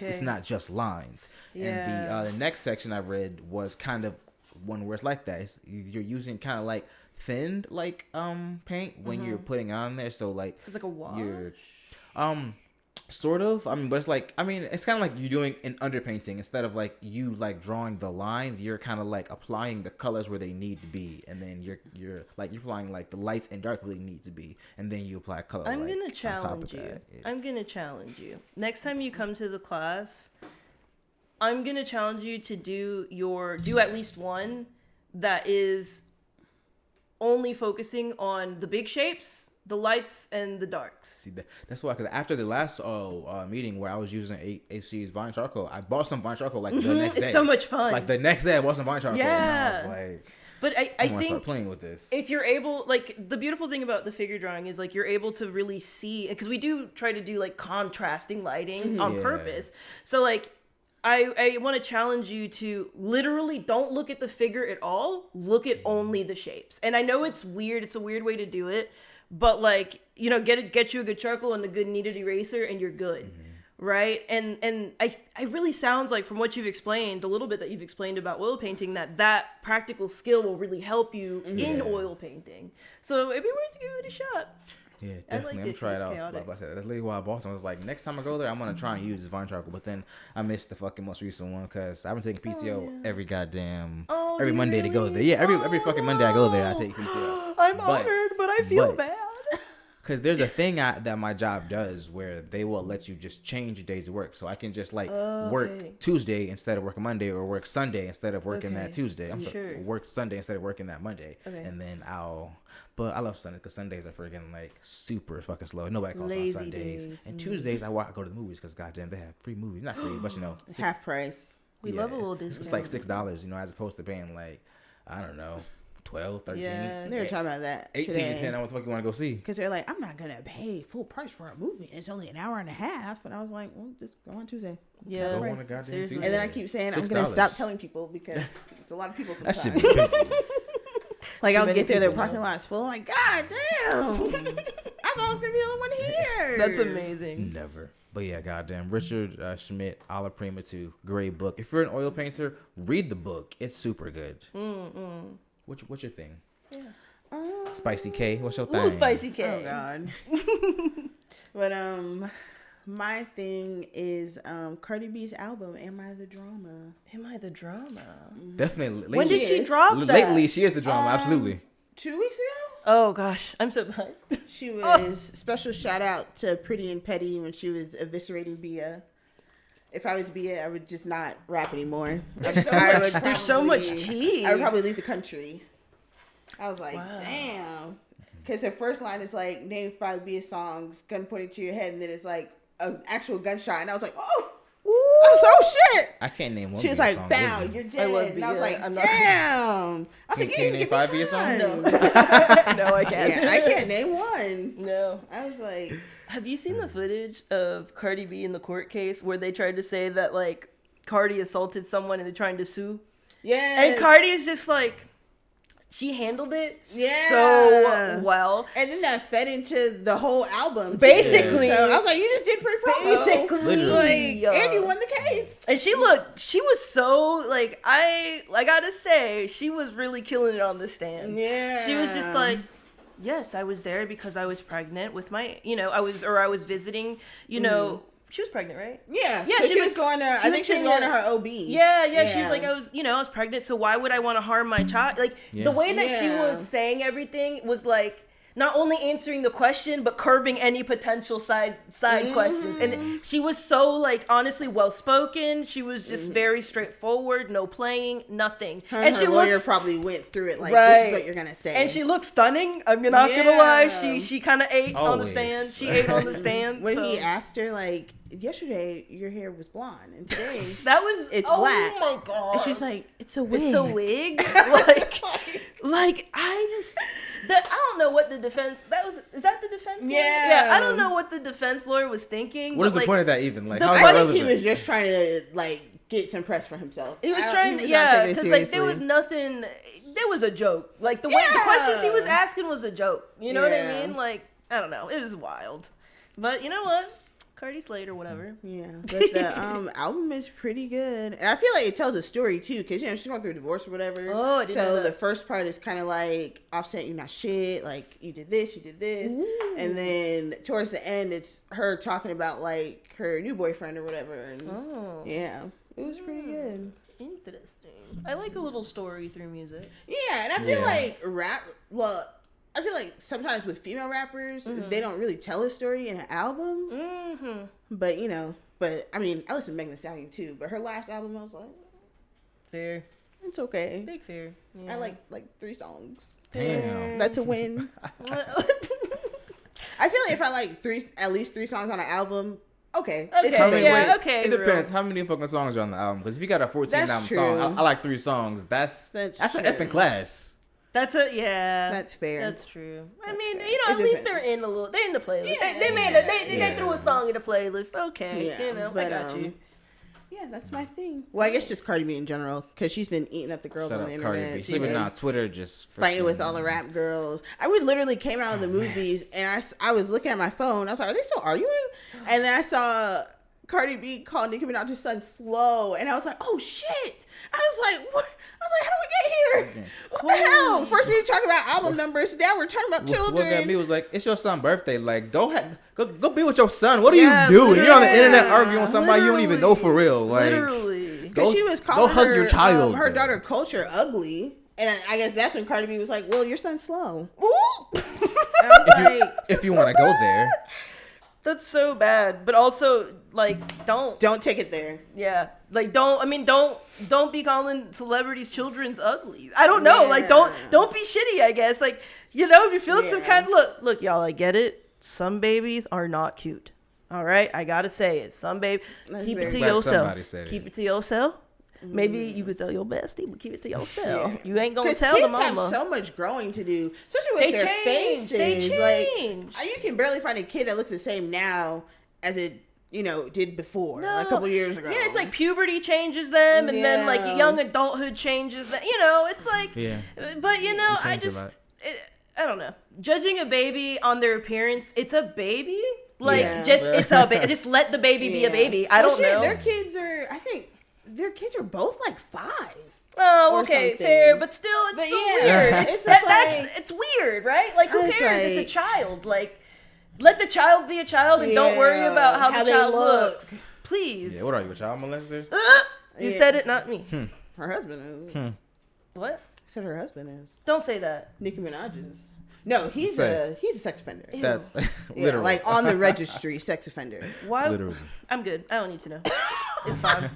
[SPEAKER 2] it's not just lines. Yeah. And the next section I read was kind of one where it's like that. You're using kind of like thinned paint when you're putting on there, so like
[SPEAKER 3] it's like a wash.
[SPEAKER 2] You're sort of, I mean, but it's like, I mean, it's kind of like you're doing an underpainting instead of like you like drawing the lines. You're kind of like applying the colors where they need to be, and then you're applying like the lights and dark where they need to be, and then you apply color.
[SPEAKER 3] I'm gonna challenge you. I'm gonna challenge you. Next time you come to the class, I'm gonna challenge you to do at least one that is only focusing on the big shapes, the lights, and the darks.
[SPEAKER 2] See, that's why, because after the last meeting where I was using AC's Vine Charcoal, I bought some Vine Charcoal like the next day.
[SPEAKER 3] It's so much fun.
[SPEAKER 2] Like the next day I bought some Vine Charcoal.
[SPEAKER 3] Yeah.
[SPEAKER 2] And I was like,
[SPEAKER 3] but I think
[SPEAKER 2] start playing with this.
[SPEAKER 3] If you're able, like, the beautiful thing about the figure drawing is like you're able to really see, because we do try to do like contrasting lighting on purpose. So like, I want to challenge you to literally don't look at the figure at all. Look at only the shapes. And I know it's weird. It's a weird way to do it. But like, get you a good charcoal and a good kneaded eraser and you're good. Right? And I really sounds like, from what you've explained, a little bit that you've explained about oil painting, that practical skill will really help you in oil painting. So it'd be worth to give it a shot.
[SPEAKER 2] Yeah, definitely. I'm trying it out. Like I said, that's literally why I bought some. I was like, next time I go there, I'm gonna try and use this Vine Charcoal. But then I missed the fucking most recent one because I've been taking PTO every goddamn every Monday to go there. Yeah, every fucking Monday I go there, I take PTO.
[SPEAKER 3] I'm honored, but I feel bad.
[SPEAKER 2] Because there's a thing that my job does where they will let you just change your days of work. So I can just work Tuesday instead of working Monday, or work Sunday instead of working that Tuesday. Sorry, work Sunday instead of working that Monday. Okay. And then but I love Sundays because Sundays are freaking like super fucking slow. Nobody calls on Sundays. Days. And Tuesdays I go to the movies because goddamn they have free movies. Not free, but
[SPEAKER 1] it's half price.
[SPEAKER 3] We love a little discount.
[SPEAKER 2] It's like $6, as opposed to paying like, I don't know, 12, 13.
[SPEAKER 1] Yeah. They were talking about that
[SPEAKER 2] 18
[SPEAKER 1] today.
[SPEAKER 2] Depending on what the fuck you want to go see.
[SPEAKER 1] Because they're like, I'm not going to pay full price for a movie. It's only an hour and a half. And I was like, well, just go on Tuesday.
[SPEAKER 3] Yeah.
[SPEAKER 2] Go on a goddamn Tuesday.
[SPEAKER 1] And then I keep saying, $6. I'm going to stop telling people because it's a lot of people sometimes.
[SPEAKER 2] That should be busy.
[SPEAKER 1] Like, I'll get there, their parking lot's full. I'm like, God damn. I thought I was going to be the only one here.
[SPEAKER 3] That's amazing.
[SPEAKER 2] Never. But yeah, goddamn. Richard Schmidt, Alla Prima 2. Great book. If you're an oil painter, read the book. It's super good. What's your thing? Yeah. Spicy K. What's your thing?
[SPEAKER 3] Ooh, Spicy K.
[SPEAKER 1] Oh God. But my thing is Cardi B's album, Am I the Drama?
[SPEAKER 3] Am I the Drama?
[SPEAKER 2] Definitely.
[SPEAKER 3] When did she drop that?
[SPEAKER 2] Lately, she is the drama. Absolutely.
[SPEAKER 1] 2 weeks ago.
[SPEAKER 3] Oh gosh, I'm so behind.
[SPEAKER 1] She was special shout out to Pretty and Petty when she was eviscerating Bia. If I was Bia, I would just not rap anymore.
[SPEAKER 3] There's so much tea.
[SPEAKER 1] I would probably leave the country. I was like, damn. Because her first line is like, name 5 Bia songs, gun pointing to your head, and then it's like an actual gunshot. And I was like, oh, shit.
[SPEAKER 2] I can't name one.
[SPEAKER 1] She was like, bow, you're dead. And I was like, damn. I was like,
[SPEAKER 2] can you name 5 Bia songs?
[SPEAKER 3] No. No, I can't.
[SPEAKER 1] Yeah, I can't name one.
[SPEAKER 3] No.
[SPEAKER 1] I was like...
[SPEAKER 3] Have you seen the footage of Cardi B in the court case where they tried to say that, like, Cardi assaulted someone and they're trying to sue?
[SPEAKER 1] Yeah.
[SPEAKER 3] And Cardi is just like, she handled it so well.
[SPEAKER 1] And then that fed into the whole album.
[SPEAKER 3] Basically.
[SPEAKER 1] So I was like, you just did free promo.
[SPEAKER 3] Basically.
[SPEAKER 1] And you won the case.
[SPEAKER 3] And she was so, like, I gotta say, she was really killing it on the stand.
[SPEAKER 1] Yeah.
[SPEAKER 3] She was just like, yes, I was there because I was pregnant with my, I was visiting, She was pregnant, right?
[SPEAKER 1] Yeah.
[SPEAKER 3] Yeah,
[SPEAKER 1] she was going to, I think she was going to her OB.
[SPEAKER 3] Yeah. She was like, I was pregnant, so why would I want to harm my child? Like, the way that she was saying everything was like, not only answering the question, but curbing any potential side questions. And she was so, like, honestly well-spoken. She was just very straightforward, no playing, nothing.
[SPEAKER 1] And her lawyer probably went through it like, this is what you're going to say.
[SPEAKER 3] And she looked stunning. I'm not going to lie. She kind of ate on the stand. She ate on the stand.
[SPEAKER 1] When he asked her, like, yesterday your hair was blonde, and today it's black.
[SPEAKER 3] Oh my God.
[SPEAKER 1] And she's like, it's a wig.
[SPEAKER 3] It's a wig? like, I don't know what the defense, is that the defense lawyer? Yeah, I don't know what the defense lawyer was thinking.
[SPEAKER 2] What is the point of that even? Like,
[SPEAKER 1] I think he was just trying to, like, get some press for himself.
[SPEAKER 3] He was trying to, because, like, there was nothing, there was a joke. Like, the questions he was asking was a joke. You know what I mean? Like, I don't know. It was wild. But you know what? Cardi slayed or whatever. Yeah,
[SPEAKER 1] but the album is pretty good, and I feel like it tells a story too, because she's going through a divorce or whatever.
[SPEAKER 3] Oh, I didn't know that.
[SPEAKER 1] The first part is kind of like Offset, you're not shit. Like, you did this, ooh. And then towards the end, it's her talking about like her new boyfriend or whatever. And yeah, it was pretty good.
[SPEAKER 3] Interesting. I like a little story through music.
[SPEAKER 1] Yeah, and I feel like I feel like sometimes with female rappers, they don't really tell a story in an album. Mm-hmm. But, I mean, I listen to Megan Thee Stallion too, but her last album, I was like,
[SPEAKER 3] fair.
[SPEAKER 1] It's okay.
[SPEAKER 3] Big fair. Yeah.
[SPEAKER 1] I like 3 songs.
[SPEAKER 2] Damn.
[SPEAKER 1] That's a win. I feel like if I like at least 3 songs on an album, okay.
[SPEAKER 3] It's okay.
[SPEAKER 2] It depends how many fucking songs are on the album. Because if you got a 14-album song, I like 3 songs. That's an effing class.
[SPEAKER 3] That's
[SPEAKER 1] fair.
[SPEAKER 3] That's true. I mean, at least they're in the playlist. Yeah, they threw a song in the playlist. Okay, I got you.
[SPEAKER 1] Yeah, that's my thing. Well, I guess just Cardi B in general, because she's been eating up the girls on the internet.
[SPEAKER 2] She's been on Twitter just
[SPEAKER 1] fighting with all the rap girls. I literally came out of the movies and I was looking at my phone. I was like, are they still arguing? And then I saw Cardi B called Nicki Minaj's son slow, and I was like, oh shit. I was like, what? I was like, how do we get here? What the hell? First we were talking about album numbers, now we're talking about children.
[SPEAKER 2] What got me was like, it's your son's birthday. Like, go be with your son. What are you doing? You're on the internet arguing with somebody you don't even know for real. Like,
[SPEAKER 1] literally. Because she was calling
[SPEAKER 2] hug your child.
[SPEAKER 1] Her daughter Culture ugly. And I guess that's when Cardi B was like, well, your son's slow. And I was like,
[SPEAKER 2] if you want to go there.
[SPEAKER 3] That's so bad, but also like don't
[SPEAKER 1] take it there.
[SPEAKER 3] Yeah, like don't be calling celebrities' children's ugly. I don't know, like don't be shitty. I guess like if you feel some kind of look, y'all. I get it. Some babies are not cute. All right, I gotta say it. Some baby, keep it to yourself. Keep it to yourself. Maybe you could tell your bestie, but keep it to yourself. Yeah. You ain't gonna tell the mama.
[SPEAKER 1] Kids have so much growing to do, especially with their faces.
[SPEAKER 3] They change.
[SPEAKER 1] Like, you can barely find a kid that looks the same now as it did before, like a couple years ago.
[SPEAKER 3] Yeah, it's like puberty changes them, and then like young adulthood changes them. It's like, but I don't know. Judging a baby on their appearance, it's a baby. Just let the baby be a baby. I don't know.
[SPEAKER 1] Their kids are both like 5.
[SPEAKER 3] Oh, okay, something. Fair, but still, it's weird. It's weird, right? Like, who cares? It's a child. Like, let the child be a child and don't worry about how the child looks. Please.
[SPEAKER 2] Yeah, what are you, a child molester?
[SPEAKER 3] You said it, not me.
[SPEAKER 1] Her husband is.
[SPEAKER 3] What?
[SPEAKER 1] I said her husband is.
[SPEAKER 3] Don't say that.
[SPEAKER 1] Nicki Minaj's. No, he's a sex offender.
[SPEAKER 2] Ew. That's literally
[SPEAKER 1] like on the registry, sex offender.
[SPEAKER 3] Why?
[SPEAKER 2] Literally.
[SPEAKER 3] I'm good. I don't need to know. It's fine.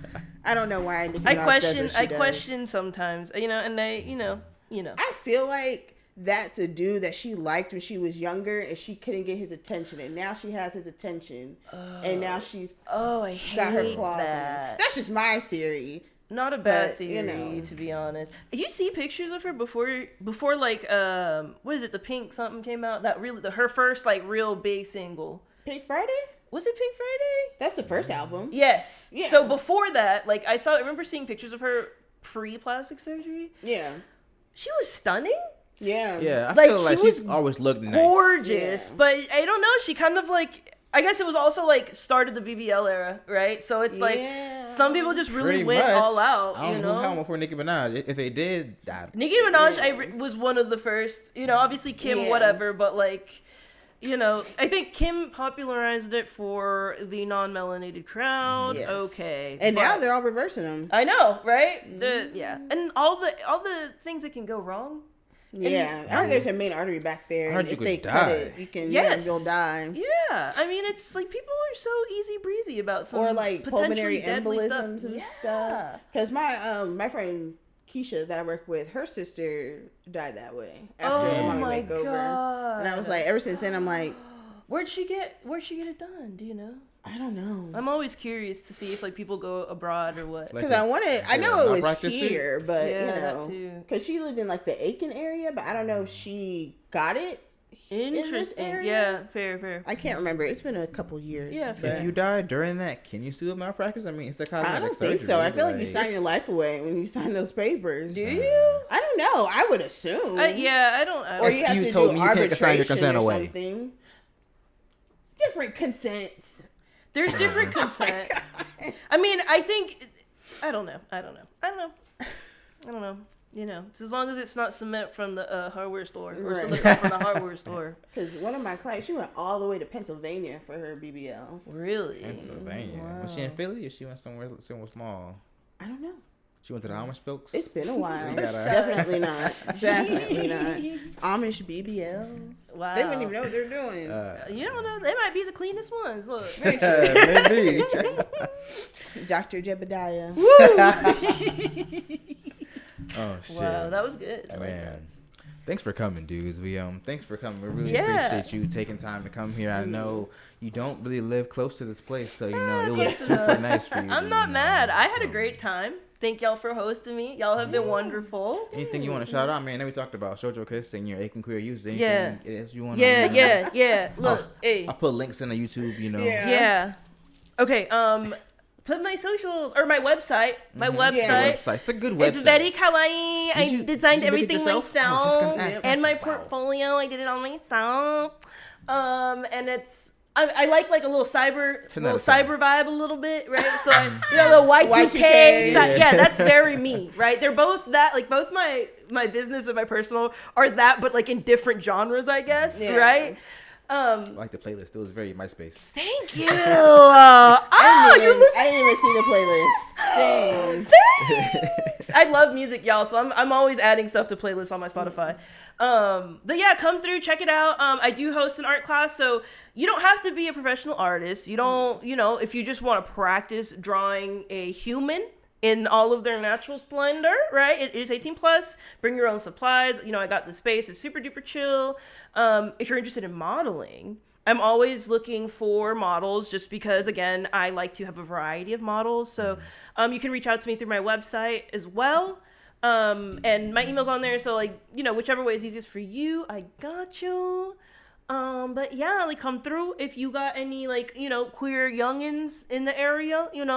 [SPEAKER 1] I don't know why Nicki Minaj does what she does.
[SPEAKER 3] Question sometimes, and
[SPEAKER 1] I feel like that's a dude that she liked when she was younger, and she couldn't get his attention, and now she has his attention, and now she's
[SPEAKER 3] I hate
[SPEAKER 1] got her claws
[SPEAKER 3] that.
[SPEAKER 1] in it. That's just my theory.
[SPEAKER 3] Not a bad theory, to be honest. You see pictures of her before like what is it? The Pink something came out. That her first like real big single.
[SPEAKER 1] Pink Friday?
[SPEAKER 3] Was it Pink Friday?
[SPEAKER 1] That's the first album.
[SPEAKER 3] Yes. Yeah. So before that, like I remember seeing pictures of her pre-plastic surgery.
[SPEAKER 1] Yeah.
[SPEAKER 3] She was stunning.
[SPEAKER 2] Yeah. Yeah. I feel like she's always looked
[SPEAKER 3] gorgeous, but I don't know. She kind of like. I guess it was also like started the BBL era, right? So it's like some people just really went all out.
[SPEAKER 2] I don't know how before Nicki Minaj. If they did,
[SPEAKER 3] Nicki Minaj was one of the first. Obviously Kim, whatever, but like you know, I think Kim popularized it for the non-melanated crowd.
[SPEAKER 1] Yes.
[SPEAKER 3] Okay.
[SPEAKER 1] And now they're all reversing them.
[SPEAKER 3] I know, right? And all the things that can go wrong.
[SPEAKER 1] Yeah, I heard there's a main artery back there.
[SPEAKER 2] I heard
[SPEAKER 1] and
[SPEAKER 2] you
[SPEAKER 1] if
[SPEAKER 2] could
[SPEAKER 1] they
[SPEAKER 2] die.
[SPEAKER 1] cut it, you can you'll die.
[SPEAKER 3] Yeah, I mean, it's like people are so easy breezy about some
[SPEAKER 1] Or like pulmonary
[SPEAKER 3] potentially deadly
[SPEAKER 1] embolisms and stuff. Because my friend Keisha that I work with, her sister died that way after a
[SPEAKER 3] my
[SPEAKER 1] makeover.
[SPEAKER 3] God.
[SPEAKER 1] And I was like, ever since then, I'm like,
[SPEAKER 3] where'd she get it done? Do you know?
[SPEAKER 1] I don't know.
[SPEAKER 3] I'm always curious to see if like people go abroad or what.
[SPEAKER 1] Because I know it was here, but
[SPEAKER 3] yeah,
[SPEAKER 1] you
[SPEAKER 3] that
[SPEAKER 1] know,
[SPEAKER 3] too.
[SPEAKER 1] because she lived in like the Aiken area, but I don't know if she got it.
[SPEAKER 3] Interesting. Yeah, fair.
[SPEAKER 1] I can't remember. It's been a couple years.
[SPEAKER 3] Yeah,
[SPEAKER 1] but
[SPEAKER 2] If you died during that, can you sue a malpractice? I mean, it's a cosmetic
[SPEAKER 1] I don't
[SPEAKER 2] surgery.
[SPEAKER 1] think so. I feel like you sign your life away when you sign those papers.
[SPEAKER 3] Do you?
[SPEAKER 1] I don't know. I would assume.
[SPEAKER 3] I don't.
[SPEAKER 1] Or you have
[SPEAKER 2] You
[SPEAKER 1] to
[SPEAKER 2] told
[SPEAKER 1] do
[SPEAKER 2] me you can't sign your
[SPEAKER 1] arbitration
[SPEAKER 2] consent
[SPEAKER 1] or
[SPEAKER 2] away.
[SPEAKER 1] something. Different consent.
[SPEAKER 3] There's different consent. I mean, I think. I don't know. You know, so as long as it's not cement from the hardware store or silicone from the hardware store.
[SPEAKER 1] Because one of my clients, she went all the way to Pennsylvania for her BBL.
[SPEAKER 3] Really?
[SPEAKER 2] Pennsylvania.
[SPEAKER 3] Wow.
[SPEAKER 2] Was she in Philly or she went somewhere small?
[SPEAKER 1] I don't know.
[SPEAKER 2] She went to the Amish folks?
[SPEAKER 1] It's been a while.
[SPEAKER 2] gotta-
[SPEAKER 1] Definitely not. Definitely not. Amish BBLs.
[SPEAKER 3] Wow.
[SPEAKER 1] They wouldn't even know what they're doing.
[SPEAKER 3] You don't know. They might be the cleanest ones. Look.
[SPEAKER 2] Maybe.
[SPEAKER 1] Dr. Jebediah.
[SPEAKER 2] Oh shit!
[SPEAKER 3] Wow, that was good. I like
[SPEAKER 2] Man,
[SPEAKER 3] that.
[SPEAKER 2] thanks for coming, dudes. Thanks for coming. We really
[SPEAKER 3] Yeah.
[SPEAKER 2] appreciate you taking time to come here. I know you don't really live close to this place, so you know it was super nice for you.
[SPEAKER 3] I'm not mad. I had a great time. Thank y'all for hosting me. Y'all have been wonderful.
[SPEAKER 2] Anything you want to shout out, man? Then we talked about ShuojoKiss and your Aiken queer youth. Anything else you want?
[SPEAKER 3] Yeah. Look, hey.
[SPEAKER 2] I'll put links in the YouTube. You know.
[SPEAKER 3] Yeah. Okay. Put my socials or my website. My website.
[SPEAKER 2] Yeah. Website. It's a good website.
[SPEAKER 3] It's very kawaii. I designed
[SPEAKER 2] did you make it
[SPEAKER 3] everything
[SPEAKER 2] yourself?
[SPEAKER 3] myself.
[SPEAKER 2] I was just gonna ask.
[SPEAKER 3] And my
[SPEAKER 2] Wow.
[SPEAKER 3] portfolio, I did it all myself. And it's I like a little cyber vibe a little bit, right? So the Y2K,
[SPEAKER 1] Y2K.
[SPEAKER 3] that's very me, right? They're both that, like both my business and my personal are that, but like in different genres, I guess, right?
[SPEAKER 2] I like the playlist. It was very MySpace.
[SPEAKER 3] Thank you.
[SPEAKER 1] I didn't even see the playlist. Dang.
[SPEAKER 3] Thanks. I love music, y'all, so I'm always adding stuff to playlists on my Spotify. But yeah, come through, check it out. I do host an art class, so you don't have to be a professional artist. You don't, if you just want to practice drawing a human in all of their natural splendor, right? It is 18 plus. Bring your own supplies. I got the space. It's super duper chill. If you're interested in modeling, I'm always looking for models just because, again, I like to have a variety of models. So you can reach out to me through my website as well. And my email's on there. So whichever way is easiest for you, I got you. But yeah, come through if you got any queer youngins in the area,
[SPEAKER 2] Send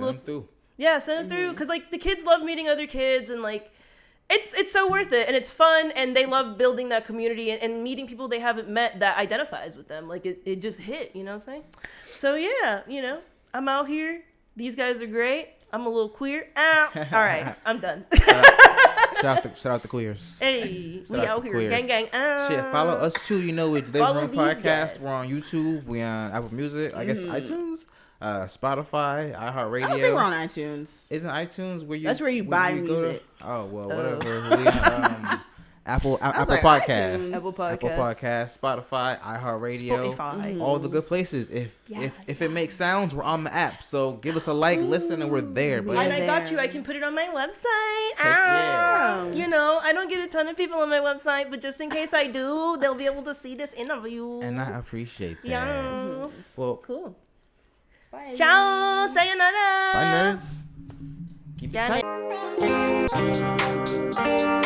[SPEAKER 2] them through.
[SPEAKER 3] Yeah, send them through because the kids love meeting other kids and it's so worth it and it's fun and they love building that community and meeting people they haven't met that identifies with them. It just hit, you know what I'm saying? So yeah, I'm out here. These guys are great. I'm a little queer. All right, I'm done.
[SPEAKER 2] Shout out the queers.
[SPEAKER 3] Hey, we
[SPEAKER 2] Shout
[SPEAKER 3] out
[SPEAKER 2] the
[SPEAKER 3] here,
[SPEAKER 2] queers.
[SPEAKER 3] gang.
[SPEAKER 2] Shit, follow us too. With Livin
[SPEAKER 3] Follow
[SPEAKER 2] Room
[SPEAKER 3] these
[SPEAKER 2] Podcast.
[SPEAKER 3] guys.
[SPEAKER 2] We're on YouTube. We on Apple Music. I guess iTunes, Spotify, iHeartRadio.
[SPEAKER 1] I don't think we're on iTunes.
[SPEAKER 2] Isn't iTunes where you?
[SPEAKER 1] That's where you buy music.
[SPEAKER 2] Oh well, whatever. We on, Apple
[SPEAKER 1] like,
[SPEAKER 2] Podcasts,
[SPEAKER 1] iTunes.
[SPEAKER 3] Apple
[SPEAKER 2] Apple Podcasts, Spotify, iHeartRadio,
[SPEAKER 3] Spotify.
[SPEAKER 2] all the good places. If it makes sounds, we're on the app. So give us a like, listen, and we're there. But
[SPEAKER 3] And I got you. I can put it on my website.
[SPEAKER 2] yeah.
[SPEAKER 3] I don't get a ton of people on my website, but just in case I do, they'll be able to see this interview.
[SPEAKER 2] And I appreciate that.
[SPEAKER 3] Yes.
[SPEAKER 2] Well,
[SPEAKER 3] Cool.
[SPEAKER 1] Bye.
[SPEAKER 3] Ciao. Sayonara.
[SPEAKER 2] bye nerds. Keep it tight.